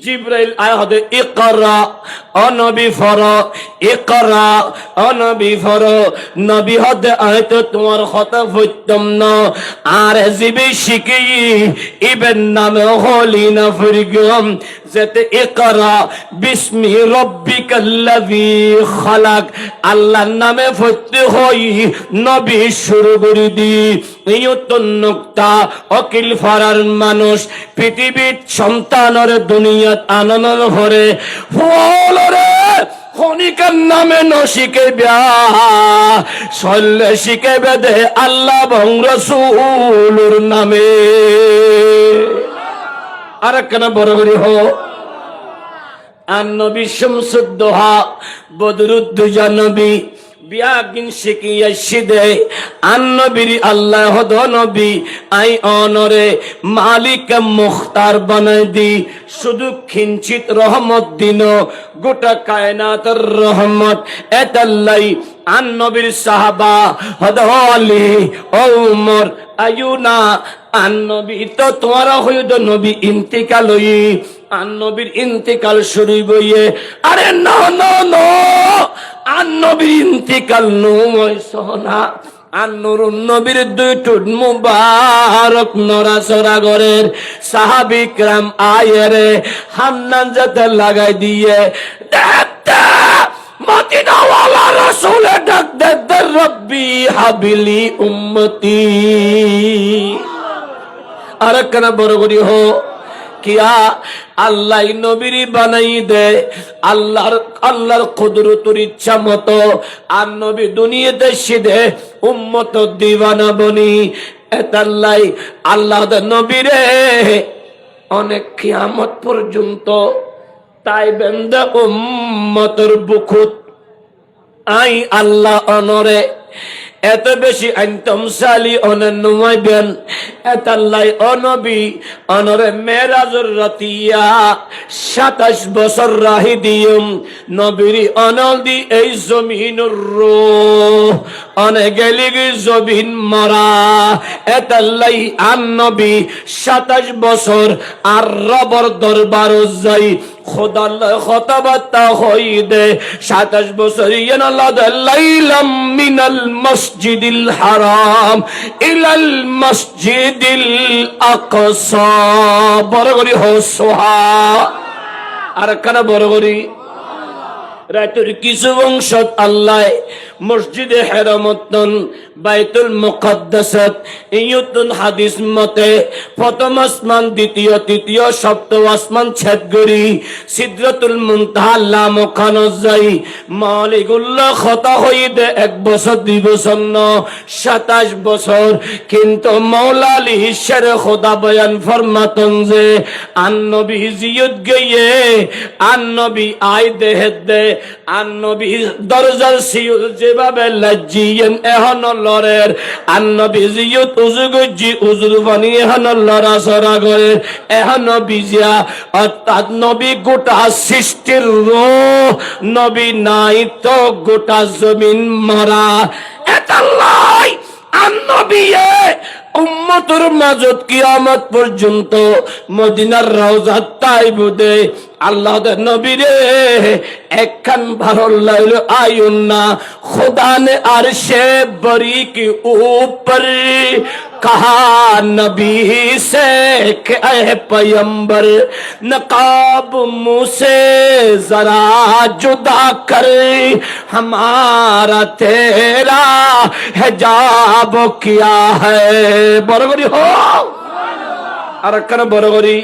জিব্রাইল আয়াতে ইকরা অনবী ফর ইকরা অনবী ফর নবী হতে আয়তো তোমার কথা হইতম না আর জিবি শিখি ইবেন নামে হলি না ফরিগম যেতে ইকরা বিসমি রব্বিকাল্লাযী খালাক আল্লাহর নামে ফতে হই নবী শুরু করে দি এই তো নুকতা অকিল ফারার মানুষ পৃথিবীর সন্তানের দুনিয়াত আনন্দ ভরে ফলরে খনিকার নামে নশিকে বিয়া সল্লে শিখে বেদে আল্লাহ এবং রাসূলুর নামে আর কেন বড় বড় হো আর নবী শামসুদ্দোহা বদরুদ্দোজা নবী বিয়াগিন শিখিয়া সিদে আন্নবীর আল্লাহ নবী আই অনরে মালিক মুখতার বানাই দি শুধু কিঞ্চিত রহমত দিন গোটা কায়নাতের রহমত এতাল্লাই আন্নবীর সাহাবা হদ আলী ওমর আয়ুনা আন্নবী তো তোমার হইদ নবী ইন্তিকাল হই আন্নবীর ইন্তিকাল শুরু বইয়ে আরে না না না আন্নবীর ইন্তিকাল নয় সোনা আন্নুর নবীর দুই টুট মুবারক নড়াচড়া গরের সাহাবী کرام আয়েরে হান্নান যাতে লাগাই দিয়ে দেখতে মদিনাওয়ালা রাসূল ডাক দে রব্বি হাবিলি উম্মতি আর কেন বড় করি হো কিয়া আল্লাহ নবীর বানাই দে আল্লাহর কুদরতের ইচ্ছা মতো আর নবী দুনিয়াতে সিধে উম্মত দিওয়ানা বনি এতাল্লাই আল্লাহ নবীরে অনেক কিয়ামত পর্যন্ত তাই বেন্দা উম্মতের বুকুত আই আল্লাহ অনরে এত বেশি আইনতম সালি অনন্যমাইবেন এতাল্লাই অনবী অনরে মেরাজর রাতিয়া 27 বছর রাহি দিয়ম নবীর অনল দি এই জমিনুর রূহ অনে গেলিগি জমিন মরা এতাল্লাই আন নবী 27 বছর আর রবর দরবার যাই খোদাল্লাহ খতাবাতা হই দে 27 বছর ইয়ানাল্লাহ লাইলাম মিনাল মসজিদিল হারাম ইলাল মসজিদিল আকসা বড় করি হোসোহা আর কানা বড় করি রাতের কিছু অংশ আল্লাহ মসজিদে হেরামতন বাইতুল মুকদ্দাসাত ইয়ুতুন হাদিস মতে প্রথম আসমান দ্বিতীয় তৃতীয় সপ্তম আসমান ছেদ করি সিদরাতুল মুনতাহা আল্লাহ মকান যাই মালিকুল্লাহ খতা হইতে 1 বছর 2 বছর ন 27 বছর কিন্তু মৌলা আলী শের খোদা বয়ান ফরমাতন যে আন নবী জিয়ত গয়ে আন নবী আই দেহেদ দে আন নবী দরজার সিউল যেভাবে লজ্জিয়েন এখন লরের আন নবী জিয়ত উজুগজি উজুর বানি এখন লরা সরা করে এখন বিজিয়া অর্থাৎ নবী গোটা সৃষ্টির রূহ নবী নাই তো গোটা জমিন মারা এতাল্লাই আন নবী উম্মতের মাজত কিয়ামত পর্যন্ত মদিনার রওজা তাইবুদে আল্লাহ দে নবী রে একখান ভালো লাগলো আয়ুন না खुदा ने अर्शे बरी के ऊपर कहा नबी से कि ऐ पैगंबर नकाब मुँह से जरा जुदा कर हमारा तेरा हिजाब किया है बरगरी हो अरकन बरगरी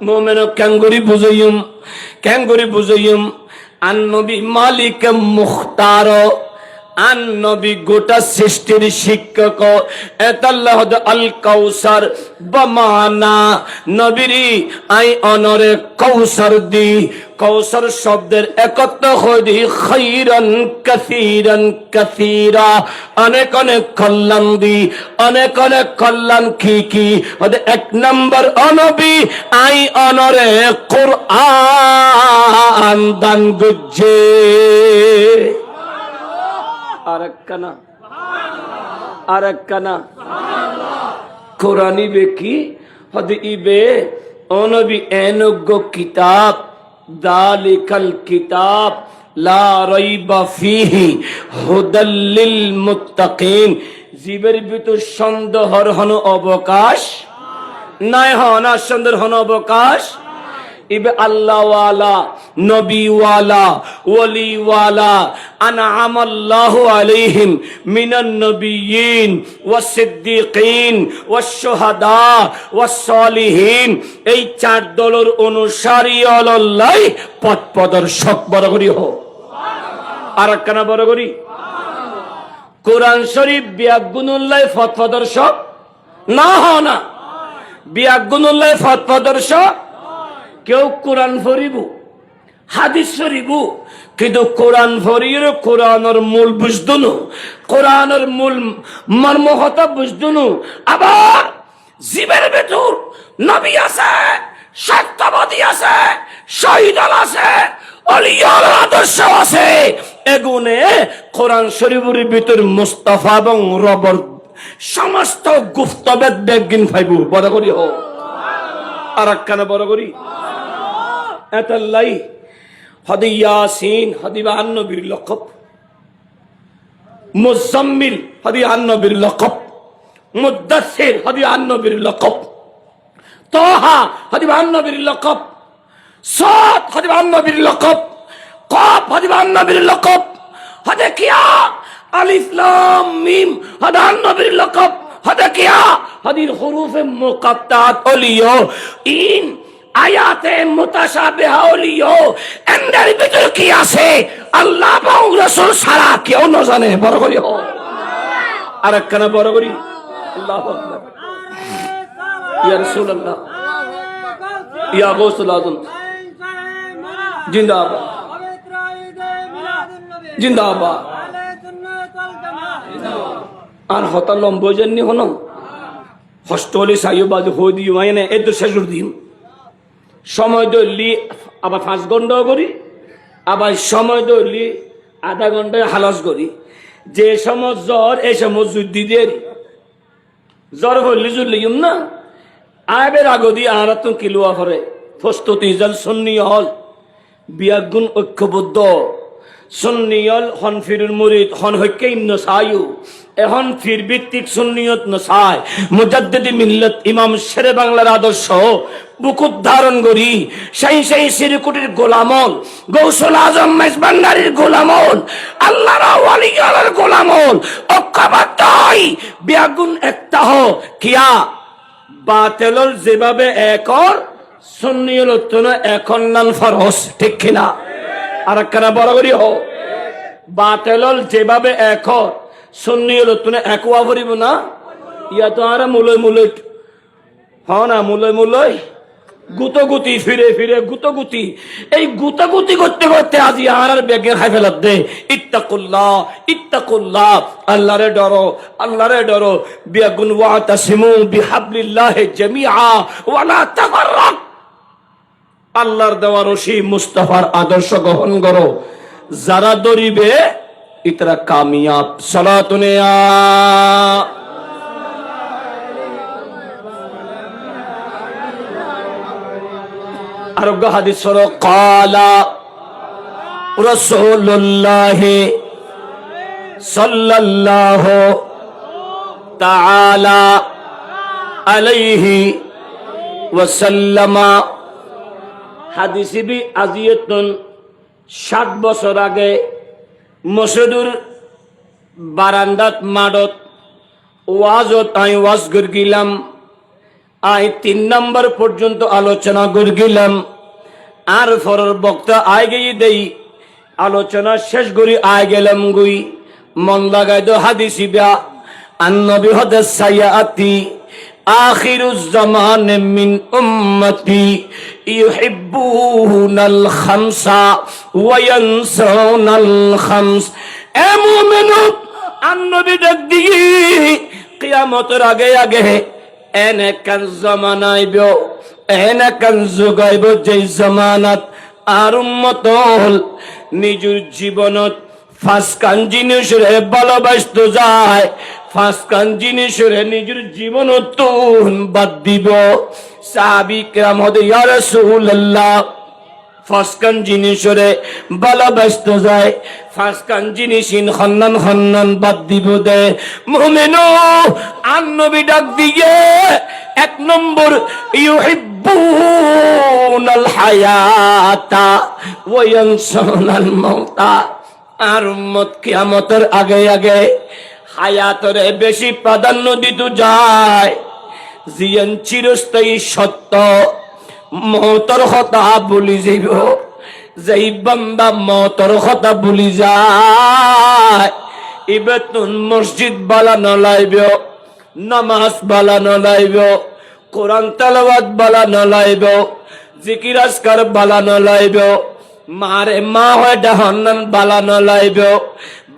मोमेनो कैंगुरी बुझयुम আন নবী মালিক মুখতার আন নবী গোটা সৃষ্টির শিক্ষক এতাল্লাহ আল কাউসার বমানা নবীরি আই অনরে কাউসার দি কাউসার শব্দের একত্র হই খাইরান কাসীরা অনেক অনেক কল্যাণ দি অনেক অনেক কল্যাণ কি ওদের 1 নম্বর অনবী আই অনরে কুরআন দান গুজে আরেকখানা কোরআনি বেকি হদি ইবে অনবী এনগ্য কিতাব দালিকাল কিতাব লা রাইবা ফিহি হুদাল লিল মুত্তাকিন জীবের ভিতর সন্দেহর হন অবকাশ নাই হনা সন্দেহর হন অবকাশ ইবে আল্লাহ ওয়ালা নবী ওয়ালা ওলি ওয়ালা আনআমাল্লাহু আলাইহিম মিনান নবিয়্যিন ওয়াস সিদ্দিকিন ওয়াস শুহাদা ওয়াস সালিহিন এই 4 দলের অনুসারী আল্লাহ পথ প্রদর্শক বরগরি হো সুবহানাল্লাহ আর কেন বরগরি কোরআন শরীফ বিয়াগুনুল্লাহ পথ প্রদর্শক না হনা বিয়াগুনুল্লাহ পথ প্রদর্শক কেউ কোরআন পড়িব হাদিস পড়িব কিন্তু কোরআন পড়িয়ে কোরআনের মূল বুঝদুনু কোরআনের মূল মর্মহতা বুঝদুনু আবার জীবের ভেতর নবী আছে সত্যবাদী আছে শহীদ আছে ওলিয়ার আদর্শ আছে এগুনে কোরআন শরীফের ভিতর মুস্তাফা এবং রবর সমস্ত গুপ্তবেদ বেগিন পাইব বড় করি হোক আর একখানে বড় করি এতাল্লাই হদি ইয়াসিন হদি নবীর লকব মুজাম্মিল হদি নবীর লকব মুদাসসির হদি নবীর লকব তাহা হদি নবীর লকব সাদ হদি নবীর লকব কাফ হদি নবীর লকব হদি কিয়া আলিফ লাম মিম হদি নবীর লকব হদি কিয়া হদির হুরুফে মুকাত্তাত ওলিও ইন আয়াতে মুতাশাবিহা ওলিও এন্ডার ভিতর কি আছে আল্লাহ এবং রাসূল ছাড়া কেউ না জানে বড় করি হো আর একখানা বড় করি আল্লাহু আকবার ইয়া রাসূলুল্লাহ ইয়া গাউসুল আযম জিন্দাবাদ জিন্দাবাদ আর হতা লম্বো জানি হনো হস্টলি সাইও বাজু হদি মানে এত শেষুর দিন সময় ধরলি আবার 5 ঘন্টা করি আবার সময় ধরলি আধা ঘন্টায় হালাস করি যে সময় জ্বর এই সময় যুদ্ধি দিয়ে জ্বর হইলি জুলিম না আইবের আগদি আর তো কিলুয়া করে প্রস্তুতি জল সুন্নি হল বিয়াগুন ঐক্যবদ্ধ সুন্নিয়ল হন ফিরুল মুরিদ হন হইকে নসায়ু এখন ফির ভিত্তিক সুন্নিয়ত নসায় মুজাদ্দিদি মিল্লাত ইমাম শেরে বাংলার আদর্শ বুকুত ধারণ করি সেই সেই সিরিকুটির গোলামল গৌসুল আজম মেজবান্ডারির গোলামল আল্লাহর ওয়ালিয়ার গোলামল ঐক্যবদ্ধই বেগুন একতাহ কিয়া বাতিলল যেভাবে একর সুন্নিয়ল উত্তন এখন নান ফরজ ঠিক কিনা আর একখানা বরাবরই হো বাতিলল যেভাবে একর সুন্নিয়ল উত্তন একওয়া ভরিব না ইয়া তো আর মুলয় মুলয় হ না মুলয় মুলয় গুতগুতি ফিরে ফিরে গুতগুতি এই গুতগুতি করতে করতে আজি আর বেগে খাই ফেলাত দে ইত্তাকুল্লাহ ইত্তাকুল্লাহ আল্লাহরে ডরো বিয়াগুন ওয়াতাসিমু বিহাবলিল্লাহি জামিআ ওয়ালা তাফাররাক আল্লাহর দেওয়া রশি মুস্তাফার আদর্শ গ্রহণ করো যারা দরিবে ইতরা কামিয়াব সালাতুনিয়া আরোগ্য হাদিস হলো ক্বালা রাসূলুল্লাহ সাল্লাল্লাহু তাআলা আলাইহি ওয়াসাল্লাম হাদিসে বি আজিয়াতুন 60 বছর আগে মসজিদুর বারান্দাত মাডত ওয়াজত আই ওয়াজ গিলাম আই 3 নম্বর পর্যন্ত আলোচনা গিলাম আর ফরর বক্তা আয় গিয়ে দেই আলোচনা শেষ করি আয় গেলাম গুই মন লাগাই দো হাদিসি বা আন্নবী হদে সায়াতি আখিরুজ জামান মিন উম্মতি ইউহিব্বুনাল খামসা ওয়া ইয়ানসাউনাল খামস এ মুমিনু আন্নবী ডাক দিই কিয়ামতের আগে আগে এনে কান জামানা আইব এনে কান যুগ আইব যে জামানাত আর উম্মত নিজের জীবনত ফাঁস কান জিনিসরে ভালোবাসতে যায় ফাঁস কান জিনিসরে নিজের জীবনত বাদ দিব সাহাবী কেরাম হদে ইয়া রাসূলুল্লাহ ফাঁসকান জিনিসরে ভালোবাসতে যায় ফাঁসকান জিনিসিন খন্নান বাদ দিব দে মুমিনু আন্নবী ডাক দিয়ে 1 নম্বর ইউহিব্বুনাল হায়াতা ওয়া ইয়ানসাউনাল মাউতা আর উম্মত কিয়ামতের আগে আগে হায়াতরে বেশি প্রাধান্য দিত যায় জিয়ান চিরস্থায়ী সত্য মৌতর কথা বলি যাইব যেই বান্দা মৌতর কথা বলি যায় ইবেতুন মসজিদ বালা নলাইব নামাজ বালা নলাইব কোরআন তেলাওয়াত বালা নলাইব জিকির আজকার বালা নলাইব মারে মা হয় ডাহন্নান বালা নলাইব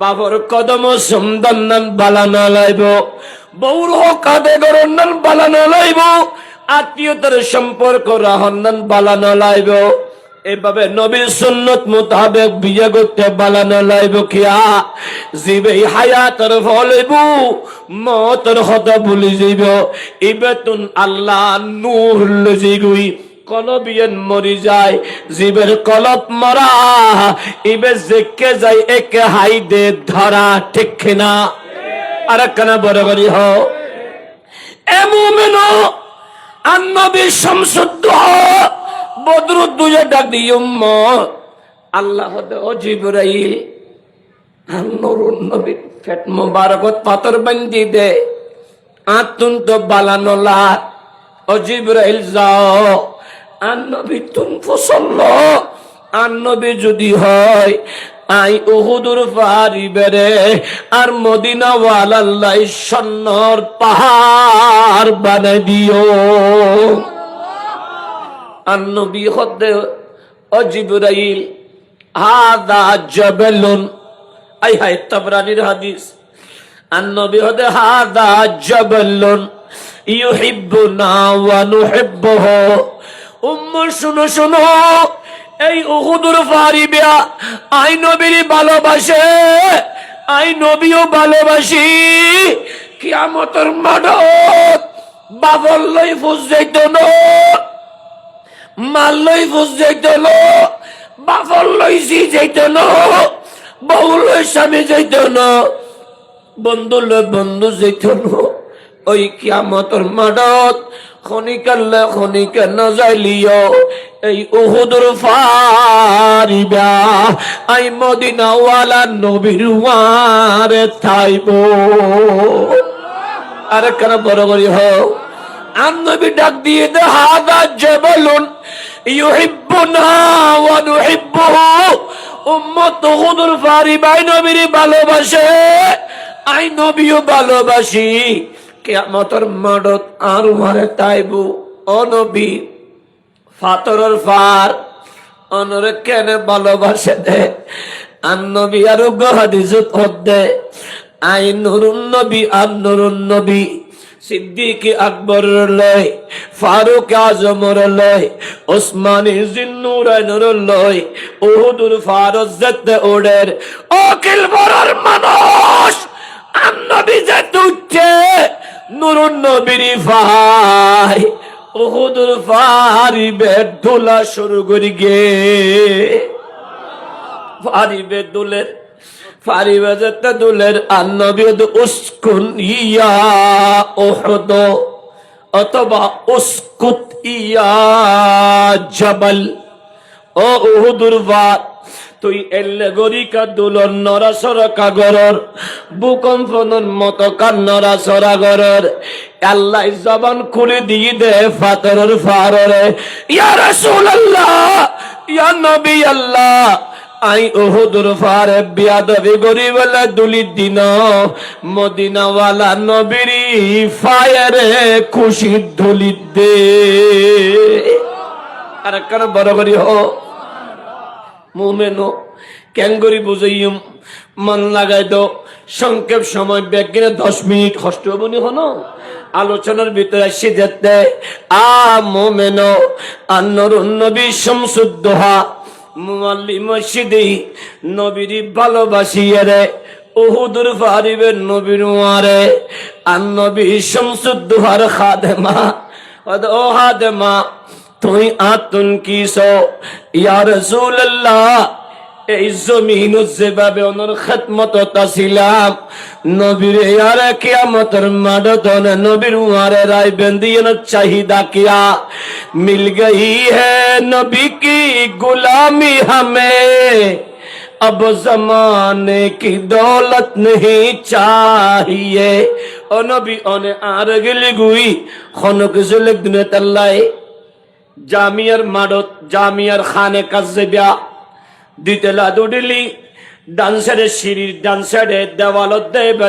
বাবর কদম সুন্দন্নান বালা নলাইব বৌর কাদে গরন্নান বালা নলাইব আত্মীয়তার সম্পর্ক রাহন্নান বালানো লাইব এভাবে নবীর সুন্নত মোতাবেক বিয়ে করতে বালানো লাইব কিয়া জিবে হায়াতর ফলেব মতর কথা ভুলি যাইব ইবেতুন আল্লাহ নূর লজিগুই কলবিয়ান মরি যায় জীবের কলব মরা ইবে জেকে যায় একে হাইদে ধরা ঠিক কিনা আর কেন বরাবরই হও এ মুমিনু আন্নবী শামসুদ্দ বদরুদ্দুজে ডাক দিই উম্মত আল্লাহ ও জিবরাইল নুরুন নবী ফেট মুবারকত পাথর বান্ধি দে আতুন তো বালানোলা ও জিবরাইল যাও আন্নবী তুন ফসল আন্নবী যদি হয় আই উহুদুর পাহাড়ি বেড়ে আর মদিনা ওয়ালাল্লাহ স্বর্ণর পাহাড় বানাই দিও আন্নবী হদে ও জিবরাইল হাদা জাবালুন আই হাই তাবরানির হাদিস আন্নবী হদে হাদা জাবালুন ইউহিব্বুনা ওয়া নুহিব্বুহু উম্মু শুনো শুনো এই উহুদুর পাহাড়ি বিয়া আই নবীর ভালোবাসে আই নবীও ভালোবাসি কিয়ামতের মাঠত বাবল লই ফুস যাইত না মাল লই ফুস যাইত না বাবল লই জি যাইত না বহুল স্বামী যাইত না, বন্ধু বন্ধু যাইত না। ওই কিয়ামতের মাঠত খনিকাল্লে খনিকে না যাইলিও এই উহুদুর ফারিবা আই মদিনাওয়ালা নবীর ওয়ারে থাইব। আরে কেন বড় করি হও আর নবী ডাক দিয়ে দে হাদা জাবালুন ইউহিব্বুনা ওয়া নুহিব্বুহু। উম্মত উহুদুর ফারিবা নবীর ভালোবাসে, আই নবীও ভালোবাসি। কিয়ামতের মাঠত আর মারে তাইবু ও নবী ফাতরের ফার অনরে কেন ভালোবাসে দে আর নবী আর হাদিসত হদে আই নুরুন নবী আর নুরুন নবী সিদ্দিক আকবর লয়, ফারুক আজমর লয়, ওসমানী জিন্নুরাইনর লয়, উহুদুর ফারজ যেতে ওড়ের অখিল বড়র মানুষ আর নবী যেতে উঠছে নুরুন নবীর ভাই উহুদুর ফারিবে দোলা শুরু করি গে ফারিবে দুলের ফারিবে যেতে দুলের আর নবী উস্কুন ইয়া উহুদ অথবা উস্কুত ইয়া জবল। ও উহুদুর ফার তুই এলে গরিকা দুলর নরাসরা কাগরর ভূকম্পনের মতো কার নরাসরা গরর আল্লাহ জবান খুলে দিয়ে দে ফাতরের ফাররে ইয়া রাসূলুল্লাহ ইয়া নবী আল্লাহ আই উহুদুর ফারে বিয়াদবি গরিবলা দুলি দিন মদিনাওয়ালা নবীর ফায়ারে খুশি ধুলি দে। আর কেন বড় করি হো মুমেনো ক্যাঙ্গরি বুঝাইম মন লাগাই দো সংক্ষেপ সময় ব্যাগিনে 10 মিনিট কষ্ট বনি হনো আলোচনার ভিতরে আসি যেতে আ মুমেনো আন্নর নবী শামসুদ্দোহা মুআল্লিম মসজিদি নবীর ভালোবাসিয়ে রে উহুদুর ফারিবের নবীর ওয়ারে আর নবী শামসুদ্দোহার খাদেমা ও খাদেমা তুই আতুন কিসো ইয়া রাসূলুল্লাহ এই জমিন যেভাবে ওনার খেদমত তাছিলাম নবীর আর কিয়ামতের মাঠে নবীর ওয়ারে রায় বেন্দিয়ে চাহিদা কিয়া মিল গই হ্যায় নবী কি গুলামি हमें अब जमाने की दौलत नहीं चाहिए। ओ नबी ओने आर गली गुई खनक जुलक दुनिया तल्लाए জামিয়ার মাডত জামিয়ার খানে কাজেবিয়া দিতেলা দুডিলি ডান সাইডে সিঁড়ির ডান সাইডে দেওয়ালত দেব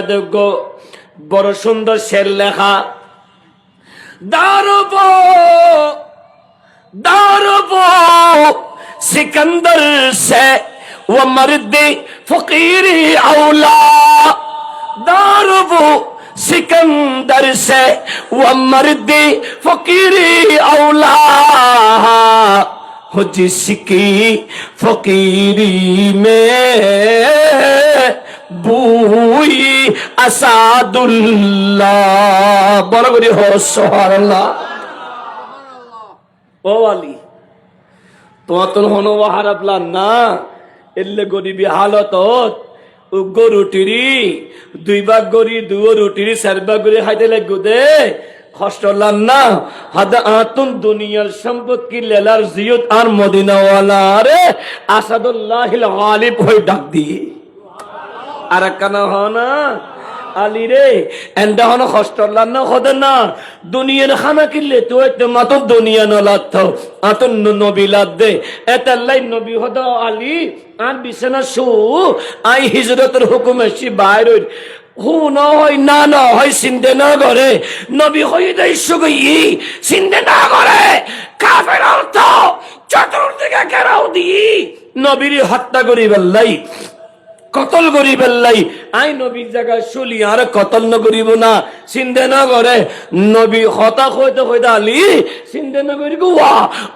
বড় সুন্দর শের লেখা দারুবো দারুবো সিকন্দর সে ও মর্দে ফকিরি আওলা দারুবো सिकंदर से वो मर्दी फकीरी औला हो जिसकी फकीरी में बुई असादुल्लाह बरगरी हो सुभानअल्लाह। ओ वाली तो होनो वहारपला ना इल्ले गरीबी हालत গরু টিরি 2 ভাগ গরি 2 রুটিরি 4 ভাগ গরি খাইতে লাগো দে কষ্ট লান না হাদা আতুন দুনিয়ার সম্পদ কি লেলার জিয়ত আর মদিনাওয়ালা রে আসাদুল্লাহিল গালিব হই ডাক দি আর কানা হনা আলী রে এন্ডা হন কষ্ট লান না খদে না দুনিয়ার খানা কিলে তো এত মাত্র দুনিয়া নলাত আতুন নবী লাদ দে এতাল্লাই নবী হদা আলী আর বিছানা শু আই হিজরতের হুকুম এসি বাইরে হু না হয় না না হয় চিন্তা না করে নবী হয়ে দেয় সুগই চিন্তা না করে কাফের অর্থ চতুর্দিকে ঘেরাও দিয়ে নবীর হত্যা করি বেল্লাই কতল করি বেল্লাই আই নবীর জায়গায় শুলি আর কতল ন করিব না চিন্তা না করে নবী হতাশ হইতে হইতে আলি চিন্তা না করি গুয়া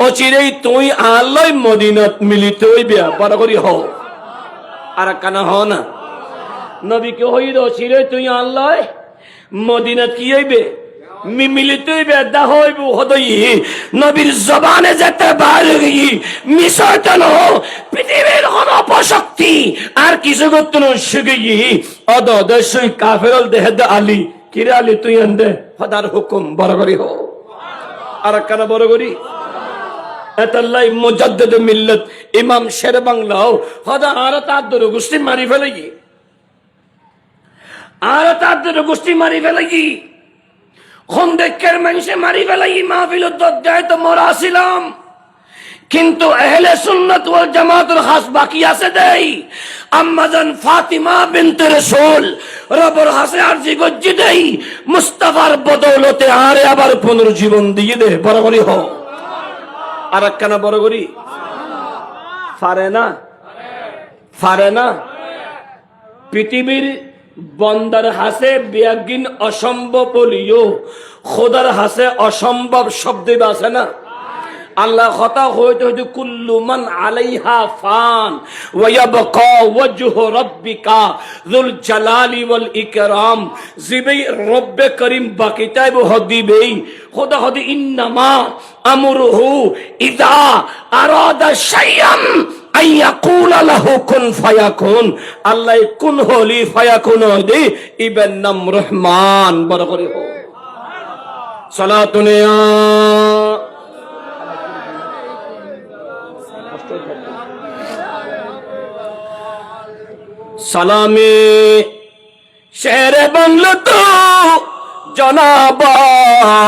অচিরেই তুই আল্লাহ মদিনাত মিলিতে হইবে বড় করি হও আর কানা হ না নবী কে হইল অচিরেই তুই আল্লাহ মদিনাত কি হইবে মিমিলিতই বেদা হইব হদই নবীর জবানে যেতে বাইরে গিয়ে মিশয়তন পৃথিবীর কোন অপশক্তি আর কিছু করতে শিখে অদ দেশই কাফেরল দেহেদ আলী কিরে আলী তুই এন্দে হদার হুকুম বড় করি হো আর কেন বড় করি এতাল্লাই মুজাদ্দিদ মিল্লাত ইমাম শের বাংলাও হদা আর তার দর গোষ্ঠী মারি ফেলে গিয়ে আর তার দর গোষ্ঠী মারি ফেলে গিয়ে খন্দেকের মানুষে মারি ফেলাই মাহফিল দেয় তো মোরা ছিলাম কিন্তু আহলে সুন্নাত ওয়াল জামাতের খাস বাকি আছে দেই আম্মাজান ফাতিমা বিনতে রাসূল রবের হাসে আরজি গজ্জি দেই মুস্তাফার বদৌলতে আরে আবার পুনর্জীবন দিয়ে দে বরাবরই হ আর কেন বরাবরই পারে না পৃথিবীর বন্দার হাসে বিয়াগিন অসম্ভব বলিও খোদার হাসে অসম্ভব শব্দ আছে না আল্লাহ কথা হইতে হইতে কুল্লু মান আলাইহা ফান ওয়া ইয়াবকা ওয়াজহু রাব্বিকা যুল জালালি ওয়াল ইকরাম জিবে রব্বে করিম বাকি তাইব হদিবেই খোদা হদি ইন্নামা আমরুহু ইযা আরাদা শাইআন আইয়াকুলা লাহু কুন ফায়াকুন আল্লাহ কুন হলি ফায়াকুন হদি ইবেন নাম রহমান বড় করে হো সালাতুন ইয়া সালামে শের বাংলা তো জনাবাস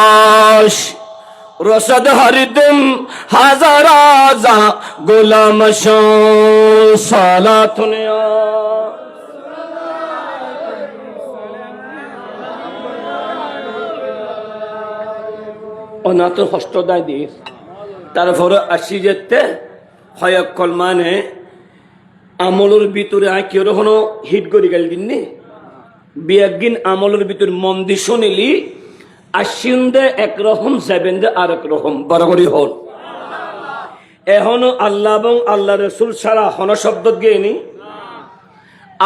রসদ হরিদম হাজার আজা গোলাম সালাতুনিয়া অনাথ হস্তদায় দিয়ে তারপরে আসি যেতে হয়কল মানে আমলের ভিতরে কেউ কোনো হিট করি গেল দিননি বিয়াগিন আমলের ভিতর মন দি শুনিলি আসিন্দে একরকম যাবেন যে আর একরকম বরাবরই হল এখনো আল্লাহ এবং আল্লাহ রসুল ছাড়া হন শব্দ গেয়নি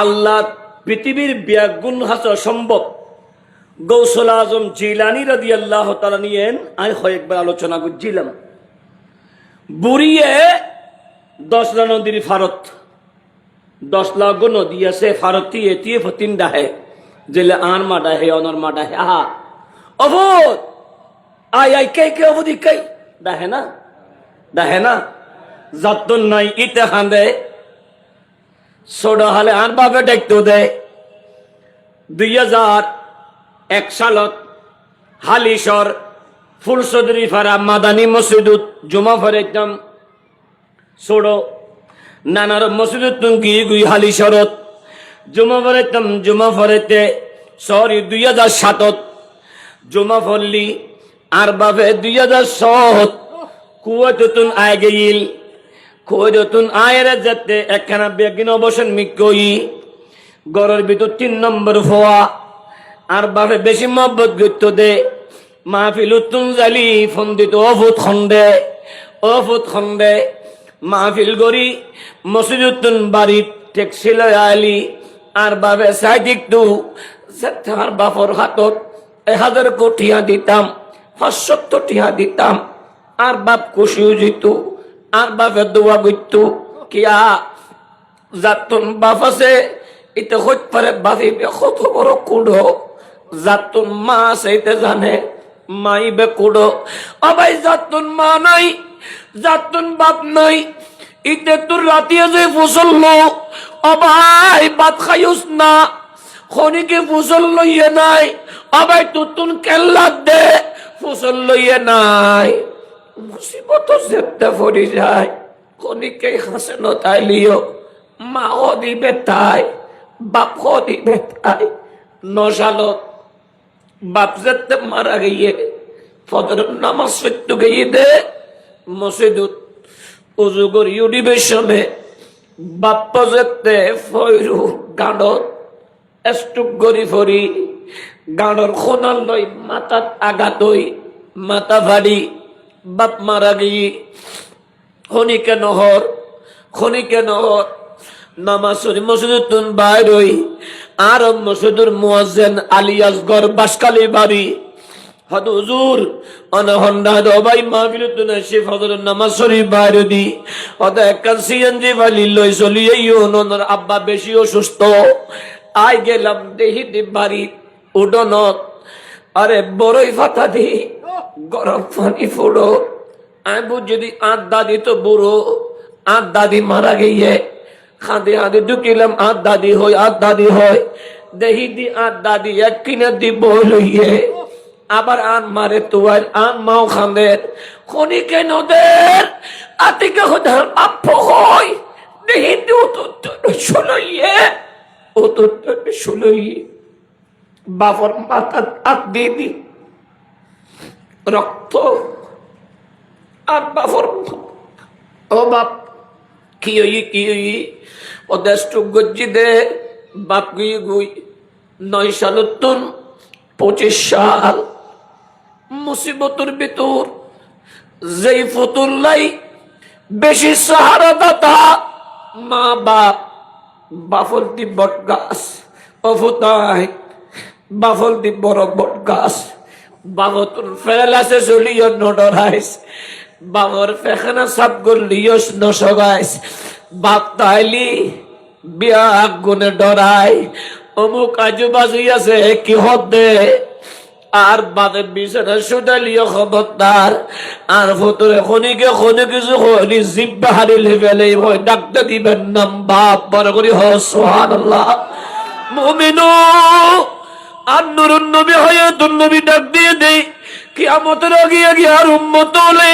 আল্লাহ পৃথিবীর বিয়াগুন হাস অসম্ভব গৌসুল আজম জিলানি রাদিয়াল্লাহু তাআলা নিয়ে আমি কয়েকবার আলোচনা করছিলাম বুড়িয়ে 10 নদীর ফারত 10 লাখ নদী আছে ফারতি এটি ফতিন ডাহে জেলে আন মা ডাহে অনর মা ডাহে আহা অবুদ আই কে অবধি কে ডাহে না যতন নাই ইতে হাঁদে সোডা হালে আন বাপে দেখতো দে 2001 সালত হালিশর ফুলসদরি ফারা মাদানী মসজিদুত জুমা ফরেতাম সোডো নানার মসজিদুত তুঙ্কি গুই হালিশরত জুমা ফরেতে সরি 2007 জুমা ফরলি আর বাপে 2007 কুয়াতুন আয় গেইল কুয়াতুন আয়ের যেতে একখানা বেগিন অবসর মিকই গরের ভিতর 3 নম্বর ফোয়া আর বাপে বেশি মহব্বত গিত দে মাহফিল উত্তুন জালি ফন্দিত অফুত খন্দে মাহফিল গরি মসজিদ উত্তুন বাড়ি টেক্সিল আলি আর বাপে সাইদিক তু আর বাপর হাতত 1000 কোটিয়া দিতাম 500 টিয়া দিতাম আর বাপ খুশিও জিত আর বাপে দোয়া করত কিয়া যাতুন বাপ আছে এটা হইতে পারে বাপিবে কত বড় কুড়ো যাতুন মা আছে এটা জানে মাইবে কুড়ো আবাই যাতুন মা নাই যাতুন বাপ নাই ইতে তোর রাতিয়া যে ফসল লো আবাই বাত খাইস না খনিকে ফসল লইয়ে নাই আবাই তুতুন কেল্লা দে ফসল লইয়ে নাই মুসিবত যেতে পড়ি যায় খনিকে হাসে নতাই লিও মাও দিবে তাই বাপও দিবে তাই 9 সালত বাপ যেতে মারা গিয়ে ফজর নামাজ পড়তে গিয়ে দে মসজিদুত উজু করি উঠিবে সবে বাপ যেতে ফয়রু গাঁডত এস্টুক গড়ি ফরি গাঁডর খোনাল লই মাথাত আঘাত হই মাথা ভারী বাপ মারা গিয়ে খনিকে নহর নামাজ মসজিদুন বাইর হই আর মসজিদুর মুয়াজ্জিন আলী আসগর বাসকালী বাড়ি হদ হুজুর অনহন্ডা দবাই মাহফিলতুনা সে ফজরের নামাজ শরীফ বাইরে দি অত একটা সিএনজি বালি লই চলি এই ওনর আব্বা বেশি অসুস্থ আই গেলাম দেহি দি বাড়ি উডনত আরে বড়ই ফাতা দি গরম পানি ফুড়ো আমি বুঝ যদি আট দাদি তো বুড়ো আট দাদি মারা গিয়ে খাদে আদে ঢুকিলাম আট দাদি হয় দেহি দি আট দাদি এক কিনা দি বই লইয়ে আবার আন মারে তুয়ার আন মাও খান্দের খনিকে নদের আতিকে হদার আপ হয় দেহি দি ও তো শুলইয়ে বাপর মাথা আট দিয়ে দি রক্ত আর বাপর ও বাপ কি ও দেশ গজ্জি দে বাপ গুই 9 সাল 25 সাল মুসিবতের ভিতর যেই ফতুল্লাই বেশি সাহারা দাতা মা বাপ বাফল দি বট গাছ অফুতাই বাফল দি বড় বট গাছ বাবতুর ফেলাসে চলিও নডরাইস বাবর ফেখানা সাপ গলিও নসগাইস বাপ তাইলি বিয়া গুনে ডরাই অমুক আজু বাজু আছে কি হদে আর বাদে বিছানা সুদালিও খবরদার আর ফতুরে খনিকে কিছু হলি জিব্বা হারি লেভেলে হয় ডাক্তার দিবেন নাম বাপ বড় করি হ সুবহানাল্লাহ মুমিনু আর নুরুন নবী হায়াতুন নবী ডাক দিয়ে দেই কিয়ামতের আগে আর উম্মত হলে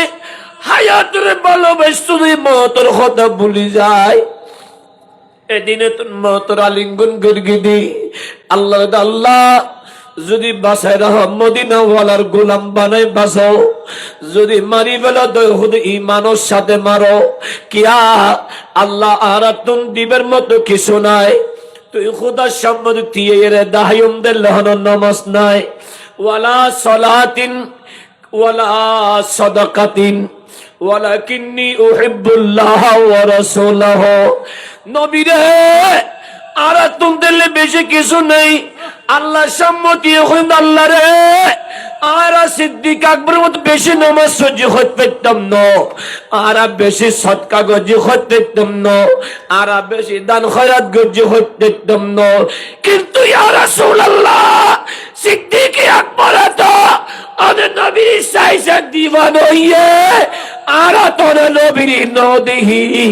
হায়াতের ভালোবাসতে মতের কথা ভুলি যায় এদিনে তোর মতের আলিঙ্গন গিরগিদি আল্লাহ যদি বাসায় রাহ মদিনা ওয়ালার গোলাম বানাই বাঁচাও যদি মারি বেলা দয়হুদ ইমানের সাথে মারো কিয়া আল্লাহ আর তুম দিবের মতো কিছু নাই তুই খুদার সম্মতি দিয়ে রে দাহিউমদের লহন নামাজ নাই ওয়ালা সালাতিন ওয়ালা সাদাকাতিন ওয়ালাকিন্নী উহিব্বুল্লাহ ওয়া রাসূলাহু নবী রে আর তোমাদের বেশি কিছু নেই আল্লাহ সম্মতি এখন আল্লাহ রে আর সিদ্দিক আকবর মত বেশি নামাজ সহ্য করতে পারতাম না আর বেশি সদকা গজ্জ করতে পারতাম না আর বেশি দান খয়রাত গজ্জ করতে পারতাম না কিন্তু ইয়া রাসূলুল্লাহ সিদ্দিক আকবর তো আদে নবী সাইসা দিওয়ান হইয়ে আর তোর নবীর নদিহি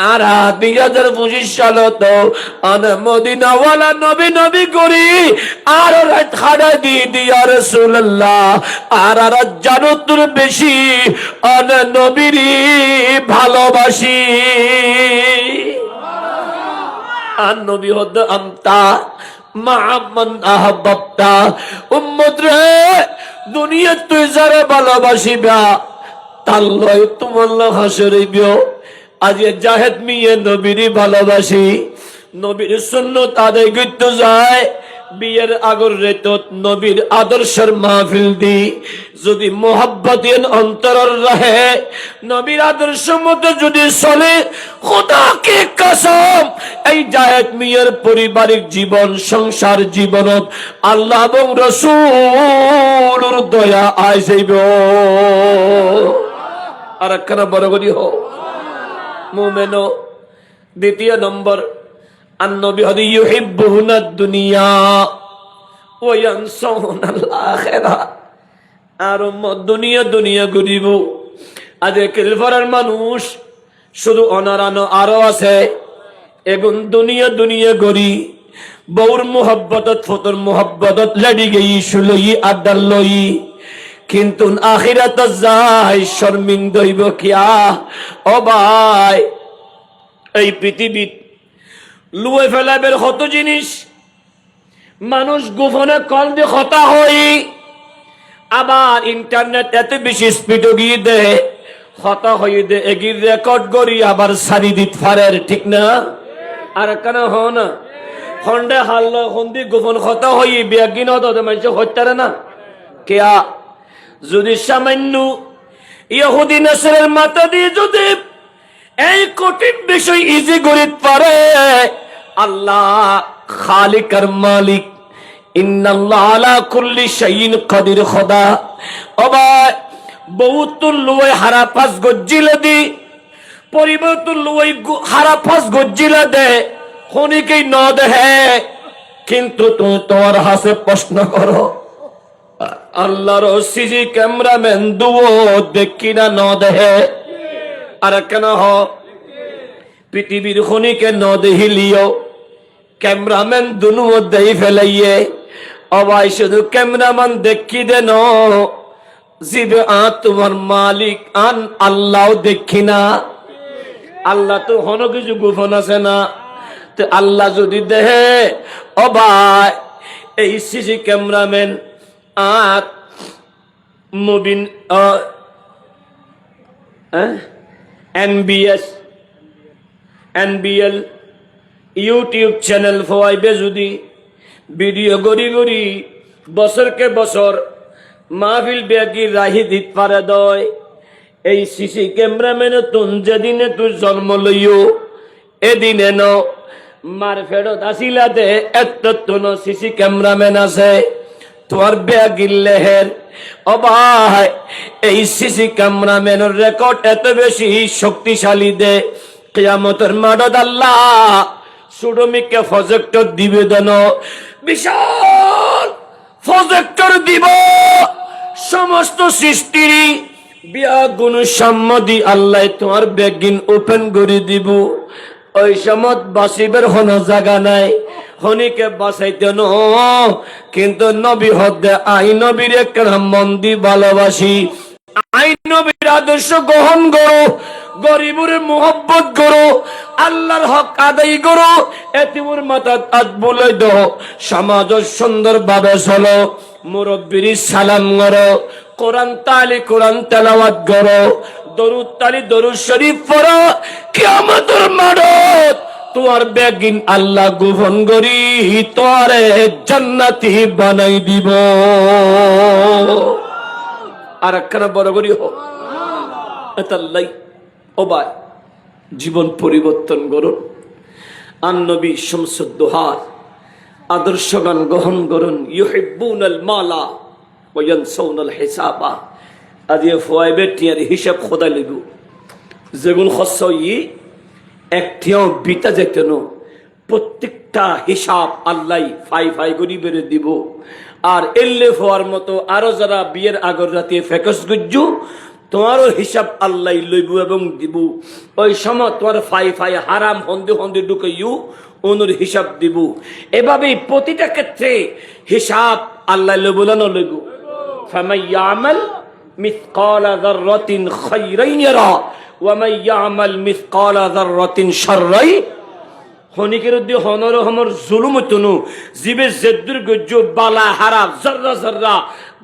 আর 2025 সাল তো আন মদিনা ওয়ালা নবী করি আর রাত খাড়া দিয়ে ইয়া রাসূলুল্লাহ আর জান্নাতুর বেশি আন নবীর ভালোবাসি আর নবী হদ আমতা মা'মান আহাব্বাতা উম্মত রে দুনিয়া তুই যারা ভালোবাসিবা তাল্লয় তোমাল্লাহ হাসরিবিও আজ জাহেদ মিয়া নবীরই ভালোবাসি নবীর সুন্নাত আদায় করতে যায় বিয়ের আগর রেতত নবীর আদর্শের মাহফিল দি যদি মোহাব্বতের অন্তর রহে নবীর আদর্শ মতো যদি চলে খোদাকে কসম এই জায়েদ মিয়ার পারিবারিক জীবন সংসার জীবনত আল্লাহ এবং রাসূলের দয়া আই যাইব আর একখানা বড় করি হো মুমিনো দ্বিতীয় নম্বর النبي هذه يحبون الدنيا وينسون الآخرة আর দুনিয়া গরিব আজকে কিলফারের মানুষ শুধু অনারানো আরো আছে এগুন দুনিয়া গরি বউর মোহব্বতত ফতর মোহব্বতত লড়ি গই শুলই আদাল লই কিন্তু আখিরাত যায় শর্মিন্দ হইব কিয়া ও ভাই এই পৃথিবী লুয়ে ফেলাবের কত জিনিস মানুষ গোপনে কল দিয়ে কথা হই আবার ইন্টারনেট এত বেশি স্পিড গিয়ে দে কথা হয়ে দে এগিয়ে রেকর্ড করি আবার সারি দিত ফারের ঠিক না আর কেন হ না খন্ডে হাল্ল খন্দি গোপন কথা হই বিয়াগিন মানুষ হত্যারে না কেয়া যদি সামান্য ইহুদি নাসরের মাথা দিয়ে যদি এই কঠিন বিষয় ইজি গরিত পারে আল্লাহ খালিক আর মালিক ইন্নাল্লাহ আলা কুল্লি শাইইন কাদির খোদা। ওবা বহুতুল লুই হারা পাঁচ গজ্জিলে দি পরিবর্তন লুই হারা পাঁচ গজ্জিলে দে খনিকেই ন দেহে, কিন্তু তুমি তোমার হাসে প্রশ্ন করো আল্লাহর সিজি ক্যামেরাম্যান দুও দেখি না ন দেহে। আর কেন হ পৃথিবীর খনিকে ন দেহিলিও ক্যামেরাম্যান দুনু দেই ফেলাইয়ে। অবাই শুধু ক্যামেরাম্যান দেখি দে ন জিবে তোমার মালিক আন আল্লাহ দেখি না। আল্লাহ তো হন কিছু গোপন আছে না, তো আল্লাহ যদি দেহে অবাই এই সিসি ক্যামেরাম্যান আর মুবিন NBL ইউটিউব চ্যানেল ফোয়াইবে যদি ভিডিও গড়ি গড়ি বছরকে বছর মাহফিল ব্যাগি রাহি দিত পারে দয়। এই সিসি ক্যামেরাম্যান তুন যেদিনে তুই জন্ম লইও এদিনে ন মার ফেরত আসিলা দে এত তুন সিসি ক্যামেরাম্যান আছে তোমার ব্যাগির লেহের। অবাই এই সিসি ক্যামেরাম্যানের রেকর্ড এত বেশি শক্তিশালী দে কিয়ামতের মাঠত আল্লাহ সুডমিকে প্রজেক্টর দিবে দেন, বিশাল প্রজেক্টর দিব সমস্ত সৃষ্টির বিয়াগুণ সম্মতি আল্লাহ তোমার বেগিন ওপেন করে দিব। ওই সময় বাসিবের হন জায়গা নাই, হনিকে বাঁচাইতে ন কিন্তু নবী হদে আই নবীর একটা মন দি ভালোবাসি, আই নবীর আদর্শ গ্রহণ করো, গরিবের মোহব্বত করো, আল্লাহর হক আদায় করো, এতিমুর মাথা হাত বুলাই দাও, সমাজ সুন্দর ভাবে চলো, মুরব্বির সালাম করো, কোরআন তালি কোরআন তেলাওয়াত করো, দরুদ তালি দরুদ শরীফ পড়ো। কিয়ামতের মাঠত তোমার বেগিন আল্লাহ গোপন করি তোরে জান্নাতি বানাই দিব। আর একখানা বড় করি হোক এতাল্লাই ওবাই জীবন পরিবর্তন করুন। আন নবী শামসুদ্দোহার আদর্শ গান গ্রহণ করুন। ইউহিব্বুনাল মালা ওয়া ইয়ানসাউনাল হিসাবা। আজ ফোয়াইবে টিয়ার হিসাব খোদা লিব যেগুন খসই একটিও বিতা যেত না, প্রত্যেকটা হিসাব আল্লাহ ফাই ফাই করি বেড়ে দিব। আর এল্লে হওয়ার মতো আরো যারা বিয়ের আগর রাতে ফেকস গুজ্জু তোমারও হিসাব আল্লাহ লইব এবং দিব। ওই সময় তোমার ফাই ফাই হারাম হন্দে হন্দে ঢুকাইও অনুর হিসাব দিব। এভাবেই প্রতিটা ক্ষেত্রে হিসাব আল্লাহ লইব না লইব। ফামান ইয়ামাল মিসকালা যাররাতিন খায়রান ইয়ারা ওয়া মান ইয়ামাল মিসকালা যাররাতিন শাররান। হনিকের উদ্দি হনর হমর জুলুম তনু জিবে জেদ্দুর গজ্জ বালা হারাম জাররা জাররা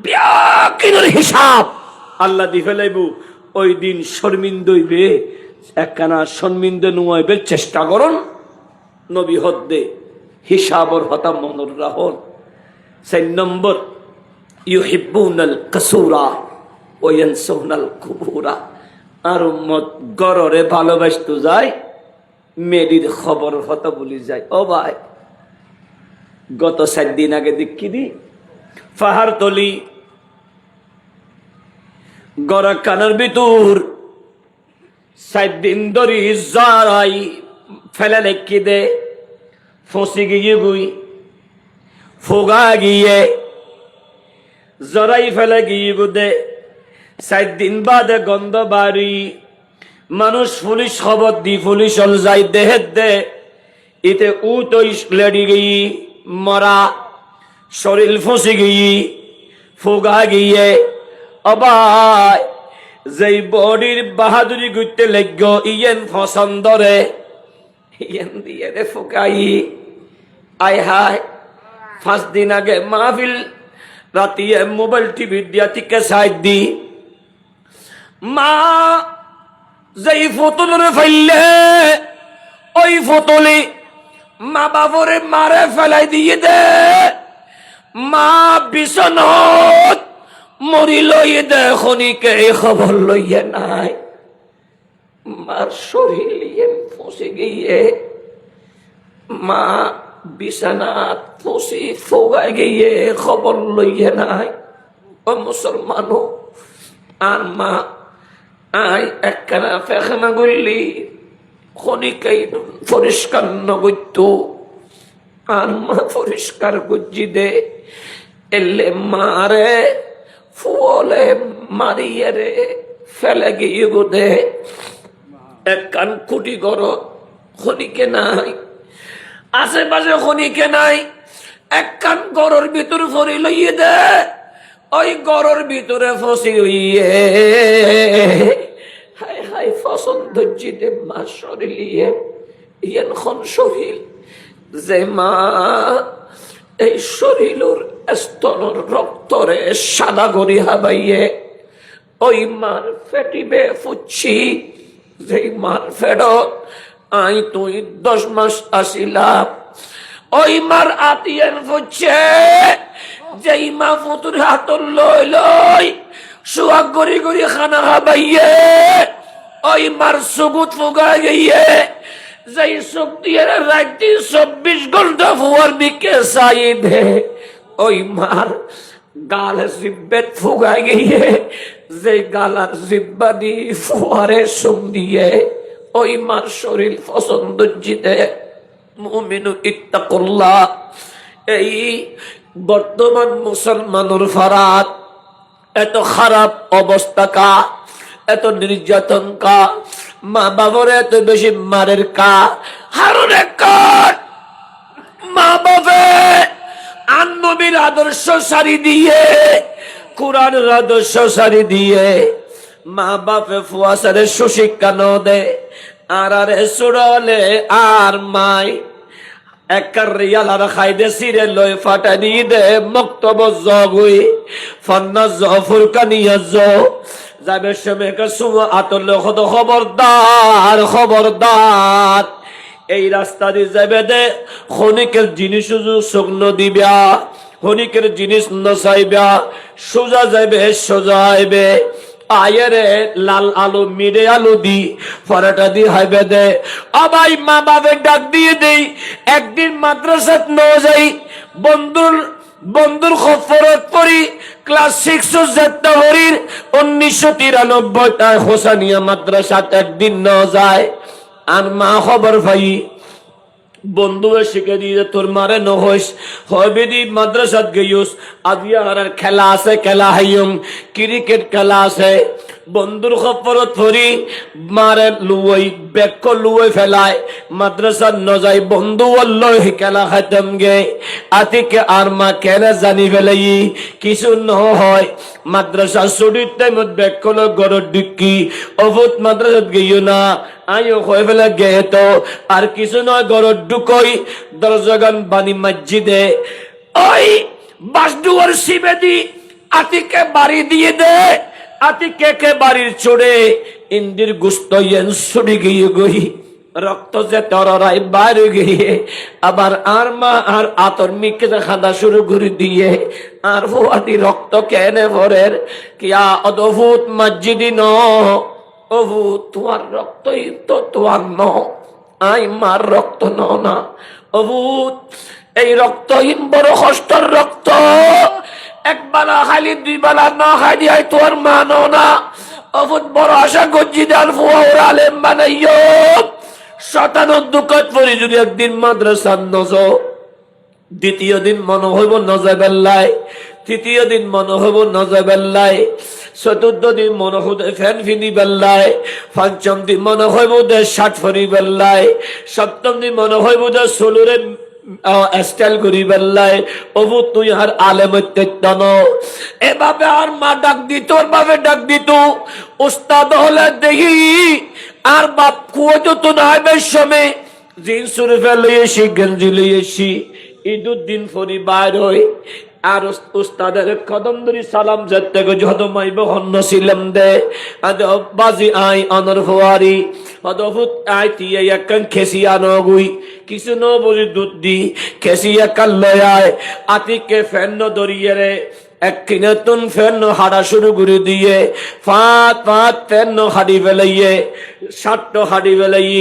বিয়াকিনের হিসাব আল্লাহ দি ফেলাইবু। ওই দিন শর্মিন্দ হইবে, একখানা শর্মিন্দ নুয়াইবে চেষ্টা করুন। নবী হদ্দে হিসাবর হতা মনর রাহন। 4 নম্বর ইউহিব্বুনাল কাসুরা ওয়া ইয়ানসাউনাল কুবুরা। আর উম্মত গররে ভালোবাসতো যায়, মেডির খবর হতা বলি যায়। ও ভাই গত 7 দিন আগে দেখি দি পাহাড় তলি গড়া কানের ভিতর 7 দিন ধরি যারাই ফেলে লেখি দে ফসি গিয়ে গুই ফোগা গিয়ে জরাই ফেলে গিয়ে গুদে 7 দিন বাদে গন্ধ বাড়ি মানুষ পুলিশ খবর দি পুলিশ হল যাই দেহে দে ইতে উতই লেডি গই মরা শরীর ফসি গই ফোগা গিয়ে। অবাই যেই বডির বাহাদুরি গুইতে লাগগ ইয়েন পছন্দরে ইয়েন দিয়ে রে ফোকাই। আয় হায় 5 দিন আগে মাহফিল রাতিয়ে মোবাইল টিভি দিয়া থেকে সাইড দি মা যেই ফতলরে ফাইলে ওই ফতলে মা বাবরে মারে ফেলাই দিয়ে দে। মা বিছনত মরি লইয়ে দে, খনিকে খবর লইয়ে নাই। মার শরীর ফসে গিয়ে মা বিছানাত ফুসি ফোগায় গিয়ে খবর লইয়ে নাই। ও মুসলমান, আর মা আই একখানা পেখানা করলি খনিকাই পরিষ্কার নগত্য, আর মা পরিষ্কার গুজি দে এলে মারে ফুলে মারিয়ে রে ফেলে গিয়ে গোদে এক কান কুটি গর খনিকে নাই, আশেপাশে খনিকে নাই, এক কান গরর ভিতর ফরি লইয়ে দে, ওই গরর ভিতরে ফসি হইয়ে হাই হাই ফসন ধৈর্যে মা শরীলিয়ে ইয়েন খন শরীর যে মা এই শরীরের স্তনের রক্তরে সাদা গরি হাবাইয়ে ওই মার ফেটিবে ফুচ্ছি, যে মার ফেরত আই তুই 10 মাস আসিলাম, ওই মার আতিয়ান ফুচ্ছে, যেই মা ফুতুর হাতর লই লই সুয়াগ গরি গরি খানা হাবাইয়ে ওই মার সুগুত ফুগা গিয়ে যেই সুখ দিয়ে রাত্রি 24 ঘন্টা ফুয়ার দিকে চাইবে, ওই মার গাল জিব্বেত ফুগাই গিয়ে যে গালার জিব্বা দিয়ে ফুয়ারে সুখ দিয়ে ওই মার শরীর পছন্দ জিতে। মুমিনু ইত্তাকুল্লাহ। এই বর্তমান মুসলমানের ফারাত এত খারাপ অবস্থা কা, এত নির্যাতন কা, মা বাবার এত বেশি মারের কা, হারুন কার মা বাবা আর নবীর আদর্শ সারি দিয়ে, কোরআনের আদর্শ সারি দিয়ে মা বাপে ফুয়াশারে সুশিক্ষা ন দে, আর আরে সুরলে আর মাই একার রিয়াল আর খাইদে সিরে লই ফাটা দিয়ে দে মক্তব জগুই ফন্না জফুর কানিয়া জ যাবে সময় সুমা আতলে কত খবরদার খবরদার, এই রাস্তা দিয়ে যাবে দে খনিকের জিনিস শুকনো দিবা, খনিকের জিনিস নসাইবা, সোজা যাবে সোজা আইবে, আয়েরে লাল আলু মিরে আলু দি পরাটা দি হাইবে দে। আবাই মা বাপে ডাক দিয়ে দেই, একদিন মাদ্রাসাত ন যাই, বন্ধুর খবরত পড়ি ক্লাস 6 যেতে হরির 1993 হোসানিয়া মাদ্রাসাত একদিন ন যায়, আর মা খবর ভাই বন্ধুয়ে শিখে দিয়ে তোর মারে নহস হবিদি মাদ্রাসাত গইউস, আজিয়া আর খেলা আছে, খেলা হাইম ক্রিকেট খেলা আছে, বন্ধুর খবরত ধরি মারে লুই বেক লুই ফেলায় মাদ্রাসাত ন যাই, বন্ধু অল্লহ খেলা খাইতাম গে আতিকে আর মা কেন জানি ফেলাই কিছু ন হয়, মাদ্রাসা ছুটির টাইমত বেক কল গরর ডিক্কি অভূত মাদ্রাসাত গইও না, আইও হয়ে ফেলে গে তো আর কিছু নয় গরর ঢুকই দরজাগান বানি মসজিদে ওই বাসডুয়ার শিবেদি আতিকে বাড়ি দিয়ে দে, আতিকে কে বাড়ির চড়ে ইন্দির গুস্ত ইয়েন ছুটি গিয়ে গই রক্ত যে তরাই বাইরে গিয়ে আবার আর মা আর আতর মিকে খাদা শুরু করে দিয়ে আর ফুয়াটি রক্ত কেনে ভরের কিয়া অদ্ভুত মসজিদি ন অভু তোমার রক্তই তো তোমার ন, আই মার রক্ত ন না অভূত, এই রক্তহীন বড় কষ্টর রক্ত, একবেলা খালি 2 বেলা না খাই দিয়ে তোর মানো না অভূত বড় আশা গজ্জি দেন ফুয়া ওর আলেম বানাইও, শতানত দুঃখত পড়ি যদি একদিন মাদ্রাসা নজ, দ্বিতীয় দিন মনে হইব নজাবেল্লাই, তৃতীয় দিন মনে হইব নজাবেল্লাই, চতুর্থ দিন মনে হইব ফ্যান ফিনি বেল্লাই, পঞ্চম দিন মনে হইব দে শার্ট ফরি বেল্লাই, সপ্তম দিন মনে হইব দে সোলুরে স্টাইল করি বেল্লাই, অবু তুই আর আলেম ন এভাবে আর মা ডাক দিত, ওর বাপে ডাক দিত, উস্তাদ হলে দেখি আর বাপ কুয়ো তো না সময় জিন্স সুরে লইয়েছি গেঞ্জি লইয়েছি ঈদুদ্দিন ফরি বাইর হই, আর উস্তাদের কদম ধরি সালাম যেতে যত মাইব হন্ন ছিলাম দে বাজি আই অনর ফুয়ারি অদভুত আই দিয়ে একখান খেসি আনগুই কিছু ন বলি দুধ দি খেসি একাল লয় আয় আতিকে ফেন্ন দরিয়ে রে এক নতুন ফেন্ন হাড়া শুরু করে দিয়ে ফাত ফাত ফেন্ন হাড়ি ফেলাইয়ে 60 হাড়ি ফেলাই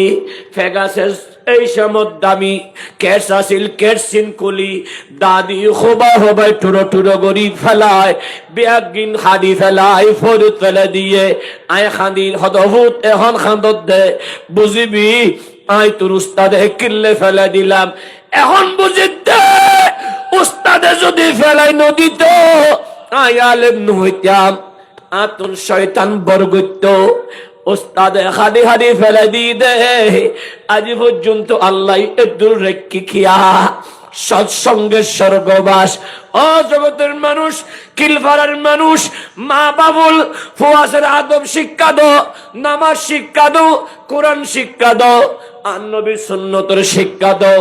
ফেগা শেষ এই সমত দামি কেস আসিল কেরসিন কলি দাদি খোবা হবাই টুরো টুরো গরি ফেলায় বিয়াগিন খাদি ফেলায় ফরুত ফেলে দিয়ে আয় খাদির হদহুত এখন খান্দত দে বুঝিবি আই তোর উস্তাদে কিল্লে ফেলে দিলাম এখন বুঝিতে উস্তাদে যদি ফেলাই নদীত আই আলেম নহইতাম আতুন শয়তান বরগত্য ওস্তাদে হাদি হাদি ফেলে দিয়ে দে আজ পর্যন্ত আল্লাহ এদুর রেখি খিয়া সৎসঙ্গের স্বর্গবাস। ও জগতের মানুষ, কিলফারার মানুষ, মা বাবুল ফুয়াসের আদব শিক্ষা দো, নামাজ শিক্ষা দো, কোরআন শিক্ষা দো, আর নবীর সুন্নতের শিক্ষা দো,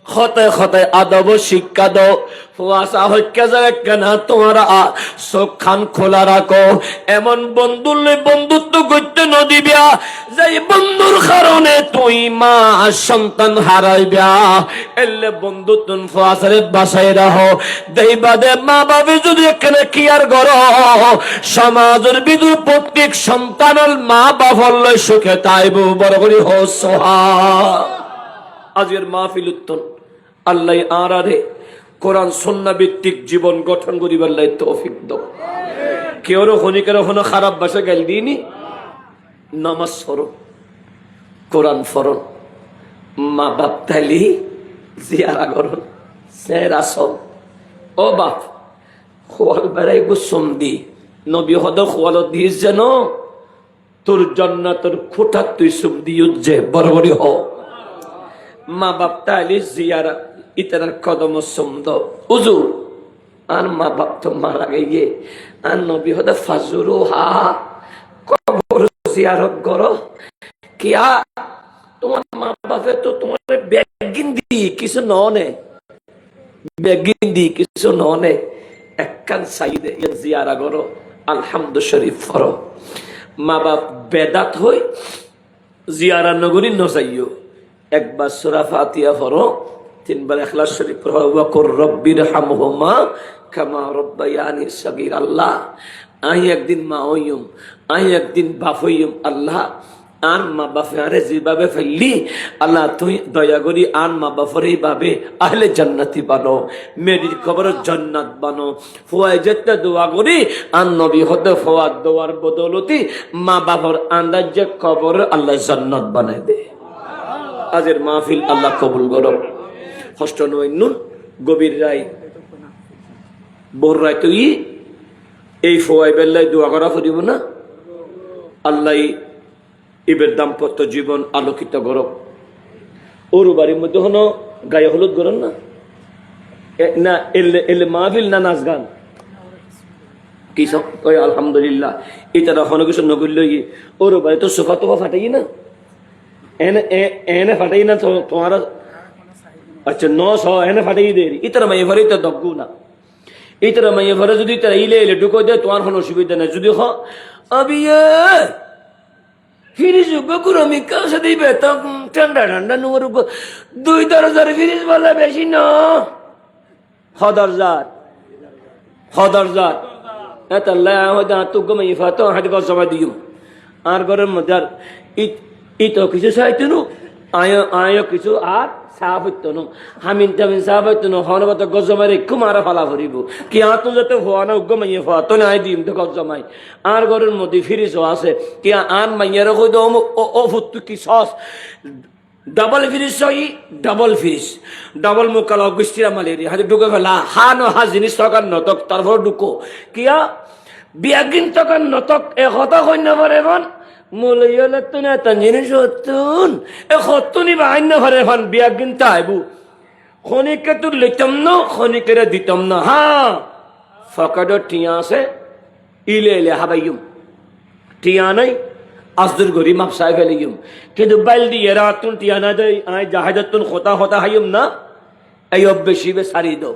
খতে খতে আদব শিক্ষা দো। ফুয়াশা হইকে যায় কেনা তোমার চোখ খান খোলা রাখো। এমন বন্ধুর বন্ধুত্ব করতে নদিবিয়া যে বন্ধুর কারণে তুই মা সন্তান হারাইবা। এলে বন্ধুত্ব ফুয়াশারে বাসায় রাখো। দেইবাদে মা বাবা যদি এখানে কি আর করো সমাজের বিদুর প্রত্যেক সন্তানের মা বাবার লয় সুখে তাইব বড় করি হো সোহা। আজকের মাহফিল উত্তম আল্লাহ আরারে কোরআন সুন্নাহ ভিত্তিক জীবন গঠন করিবার লাই তৌফিক দাও। কেউর হনিকের হনো খারাপ ভাষা গাল দিইনি। নামাজ পড়ো, কোরআন পড়ো, মা বাপ তালি জিয়ারা করুন সেরা সব। ও বাপ খোয়াল বেড়াই গুসম দি নবী হদ খোয়াল দিস যেন তোর জান্নাতের খুঁটা তুই সুম দিও যে বরাবরই হ। মা বাপ তাইলে জিয়ারা ইতার কদম সমদ উজু আর মা বাপ তো মারা গিয়ে আর নবী হদে ফাজুরু হা কবর জিয়ারত করো। কিয়া তোমার মা বাপে তো তোমার বেগিন দি কিছু ননে, বেগিন দি কিছু ননে একখান সাইদে জিয়ারা করো, আলহামদু শরীফ পড়ো। মা বাপ বেদাত হই জিয়ারা নগরী নসাইও। একবার সূরা ফাতিহা পড়ো, তিনবার ইখলাস শরীফ পড়ো। ওয়া কুর রব্বির হামহুমা কামা রাব্বায়ানি সগীর। আল্লাহ আই একদিন মা হইম, আই একদিন বাপ হইম। আল্লাহ আর মা বাপে আরে যেভাবে ফেললি আল্লাহ তুই দয়া করি আর মা বাপর এইভাবে আহলে জান্নাতি বানো, মেরির কবর জান্নাত বানো। ফুয়াই যেতে দোয়া করি আর নবী হতে ফুয়ার দোয়ার বদৌলতি মা বাপর আন্দাজ কবর আল্লাহ জান্নাত বানাই দে। আজের মাহফিল আল্লাহ কবুল করো। হস্ত নুন গভীর রায় বোর রায় তুই এই ফোয়াই বেল্লাই দোয়া করা ফুরিব না। আল্লাহ এবার দাম্পত্য জীবন আলোকিত করো। ওর বাড়ির মধ্যে হনো গায়ে হলুদ গরম না না এলে এলে মাহফিল না নাচ গান কি সব ওই আলহামদুলিল্লাহ এটা হনো কিছু নগরল ওর বাড়ি তো সোফা তোফা ফাটাই না এনে এনে ফাটাই না তোমার। আচ্ছা 900 এনে ফাটাই দে ইতার মাই ভরে তো দগ্গু না। ইতার মাই ভরে যদি তারা ইলে ইলে ঢুকো দেয় তোমার কোনো অসুবিধা নেই। যদি আবি ফিরিজ আমি কাছে দিবে ঠান্ডা ঠান্ডা নোর 2-4 ফিরিজ বলে বেশি ন 1000 এত তু গমাই ফাতো হাতে গছ জমা দিও আর ঘরের মধ্যে আর ইতো কিছু চাইতো নো আয় কিছু আর সাফ হইতো নো হামিন টামিন সাফ হইতো নো হনবাত গছ জমাই একটু মারা ফালা ভরিব কি আতো যাতে হওয়া না গমাইয়ে ফাতো না দিম তো গছ জমাই আর ঘরের মধ্যে ফিরিজও আছে কি আন মাইয়ার কই দো ও ফুটু কি সস ডাবল ফ্রিজ সই ডাবল মুকালা গুষ্টিরা মালেরি হাতে ঢুকে ফেলা হা জিনিস তখন নতক তারপর ঢুকো কিয়া বিয়াগিন তখন নতক এ কথা কন্যা পরে এখন মূল্য তুন এত জিনিস হতুন এ হতুনি বাহান্য ভরে এখন বিয়াগিন তাইবু খনিকে তোর লিখতাম না খনিকের দিতাম না। হ্যাঁ ফকাডর টিয়া আছে ইলে ইলে হাবাইম টিয়া নাই আসদুর গরি মাপ সাই ফেলিম কিন্তু বাইল দিয়ে রাতুন টিয়া না দেয় আয় জাহাজাতুন হতা হাইম না এই বেশি বে সারি দো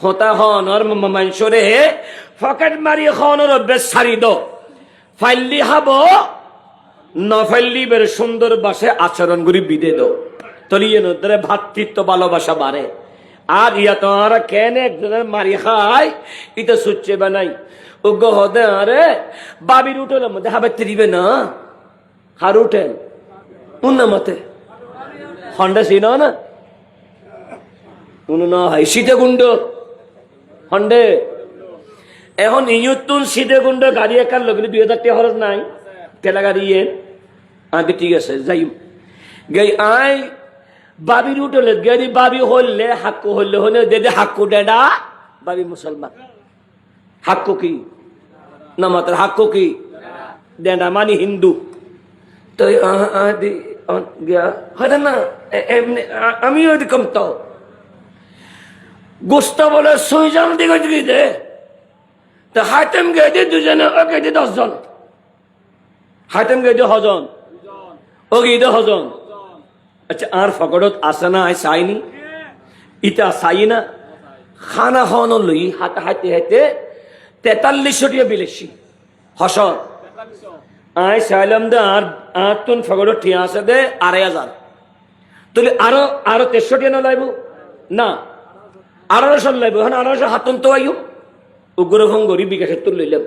হতা হন আর মানসরে ফকাট মারি হনর বেশ সারি দো ফাইলি হাব না ফাইলি বের সুন্দর বাসে আচরণ করি বিদে দো তলিয়ে নদরে ভাতৃত্ব ভালোবাসা বাড়ে। আর ইয়া তোমারা কেন একজনের মারি খায় এটা সুচ্ছে বানাই উগ্র হদে আরে বাবির উঠের মধ্যে হাবে তিরিবে না হার উঠেন উন্না মতে হন্ডা চিনো না কোনো না হয় সীতাকুণ্ড হন্ডে এখন ইয়ুতুন সীতাকুণ্ড গাড়ি একার লগলে 2000 টাকা খরচ নাই ঠেলা গাড়ি আগে ঠিক আছে যাই গাই আই বাবির উঠলে গাড়ি বাবি হইলে হাক্কু হইলে হলে দে হাক্কু ডেডা বাবি মুসলমান হাক্কু কি না মাত্র হাক্কু কি ডেডা মানে হিন্দু তো হয় না এমনি আমিও এরকম তো গোস্তা বলে সুইজান দিকে দে তো হাইটেম গেছে দুজনে ও গেছে 10 জন হাইটেম গেছে হজন ও গেছে হজন আচ্ছা আর ফকরত আসে না চাইনি ইটা চাই না খানা খাওয়ানো লই হাতে হাতে হাতে 4300 টাকা বিলেছি হসন আই চাইলাম দে আর তুন ফকরত ঠিয়া আছে দে 2500 তুই আরো 300 টাকা না লাইব না 1800 লাইব এখন 1800 হাতন তো আইও উগ্রভং গরিব বিকাশের তোর লইলাম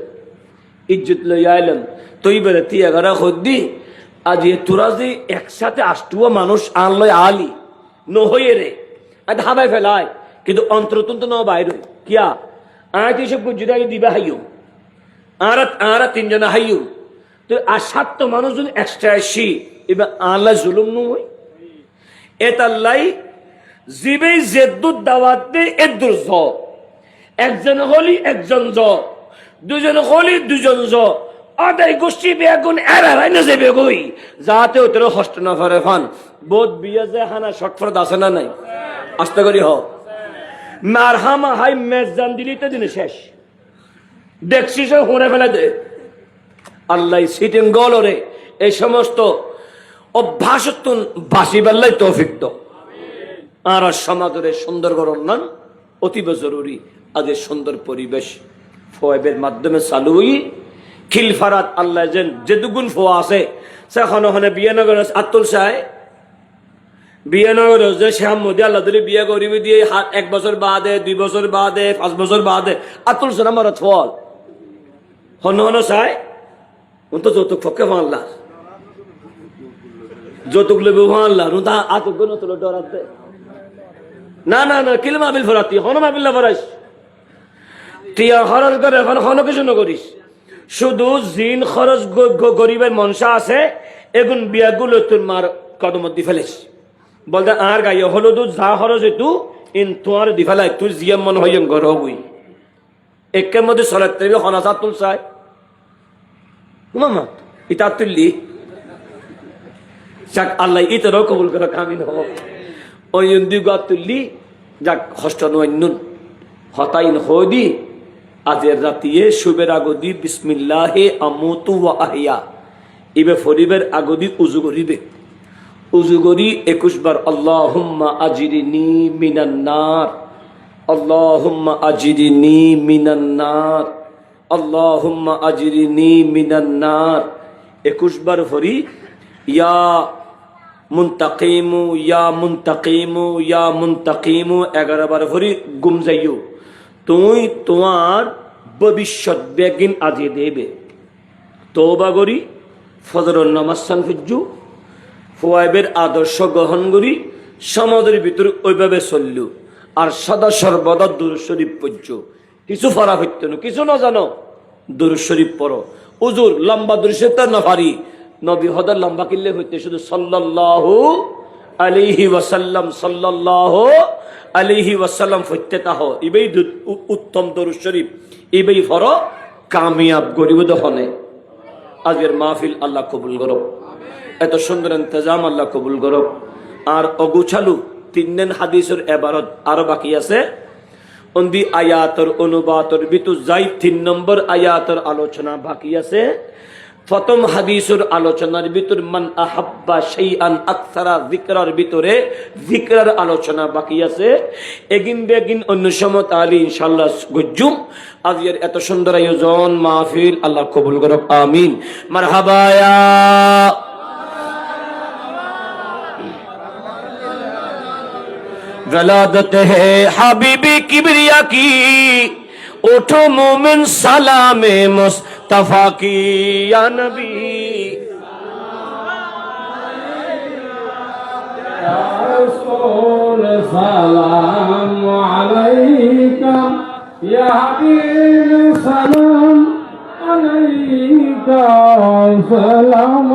ইজ্জত লই আইলাম তুই বেড়ে 11 খদ্দি আজ তোরা যে একসাথে আষ্টুয়া মানুষ আনলয় আলি নহইয়ে রে হাবাই ফেলায় কিন্তু অন্তরতন্ত ন বাইরে কিয়া আয় তুই সব যদি দিবা হাইও আর 3 জন হাইও তো আর 7 মানুষ যদি এক্সট্রা আসি এবার আল্লাহ জুলুম নয় এতাল্লাই জিবে জেদ্দুর দাওয়াত দে এদ্দুর জ একজন হলি একজন জ দুজন হলি দুজন জ আদাই গোষ্ঠী বেগুন এরাই না যাবে গই যাতে ওদের হস্ত না ফরে ফান বোধ বিয়ে যে হানা শটফট আছে না নাই আস্তে করি হ মারহামা হাই মেজান দিলি তো দিনে শেষ দেখছি সে হরে ফেলে দে আল্লাহ সিটিং গলরে এই সমস্ত অভ্যাসতুন বাসি বেল্লাই তৌফিক দাও আর সমাজের সুন্দর গণন অতীব জরুরি আজ সুন্দর পরিবেশ ফয়েবের মাধ্যমে চালু হই খিলফারাত আল্লাহ যেন যেদুগুণ ফোয়া আছে সেখানে ওখানে বিয়ানগর আতুল সাহেব বিয়ানগর যে শ্যাম মোদী আল্লাহ ধরে বিয়ে করিবে দিয়ে 1 বছর বাদে 2 বছর বাদে 5 বছর বাদে আতুল সাহেব আমার ফল হন হন চাই উন তো যৌতুক পক্ষে ভাল্লা যৌতুক লেবু ভাল্লা নু তা আতুক নতুন ডরাতে না না না কিলমা বিল ফরাতি হন মাবিল্লা ফরাইস টিয়া খরচ করে এখন হন কিছু নকরিস শুধু জিন খরচ গরিবের মনসা আছে এগুন বিয়াগুলো তোর মার কদম দি ফেলেস বলতে আর গাইয়ে হলো তো যা খরচ এটু ইন তোমার দি ফেলাই তুই জিয়াম মন হইয়ং ঘর হবই একের মধ্যে সলাত তেবে হনাসা তুল চাই মামা ইটা তুললি যাক আল্লাহ ইতারও কবুল করে কামিন হব ওই দুগা তুললি যাক হস্ত নয়নুন হতাইন হদি আজের রাতিয়ে শুবের আগদি বিসমিল্লাহে আমুতু ওয়া আহিয়া ইবে ফরিবের আগদি উজু করিবে উজু করি 21 বার আল্লাহুম্মা আজিরিনি মিনান নার আল্লাহুম্মা আজিরিনি মিনান নার আল্লাহুম্মা আজিরিনি মিনান নার 21 বার ফরি ইয়া মুনতাকিমু ইয়া মুনতাকিমু ইয়া মুনতাকিমু 11 বার ফরি গুম যাইও তুই তোমার ভবিষ্যৎ বেগিন আজি দেবে তওবা করি ফজরের নামাজ সানফিজু ফুয়াইবের আদর্শ গ্রহণ করি সমাজের ভিতরে ওইভাবে চললু আর সদা সর্বদা দুরূদ শরীফ পড়ছ কিছু ফরা হইতো না কিছু না জানো দুরূদ শরীফ পড়ো হুজুর লম্বা দুরূদ শরীফ না পারি নবী হদার লম্বা কিল্লে হইতে শুধু সাল্লাল্লাহু আলাইহি ওয়াসাল্লাম সাল্লাল্লাহু আলাইহি ওয়াসাল্লাম ফত্যতাহ ইবেই উত্তম দরুদ শরীফ ইবেই ফর কামিয়াব গরিব দহনে আজকের মাহফিল আল্লাহ কবুল করো এত সুন্দর ইন্তজাম আল্লাহ কবুল করো আর অগুছালু 3 দিন হাদিসের ইবারত আরো বাকি আছে অন্দি আয়াতর অনুবাদর বিতু যাই 3 নম্বর আয়াতর আলোচনা বাকি আছে প্রথম হাদিসের আলোচনার ভিতর মান আহাব্বা শাইআন আকসারা যিকরার ভিতরে যিকরার আলোচনা বাকি আছে এগিন বেগিন অন্য সময় আলী ইনশাআল্লাহ গুজুম আজকের এত সুন্দর আয়োজন মাহফিল আল্লাহ কবুল করুক আমিন মারহাবা ইয়া गलादत है हबीबी किबरिया की उठो मोमिन सलामे मुस्तफा की या नबी সালাম আলাইকা ইয়া হাবিব সালাম আলাইকা সালাম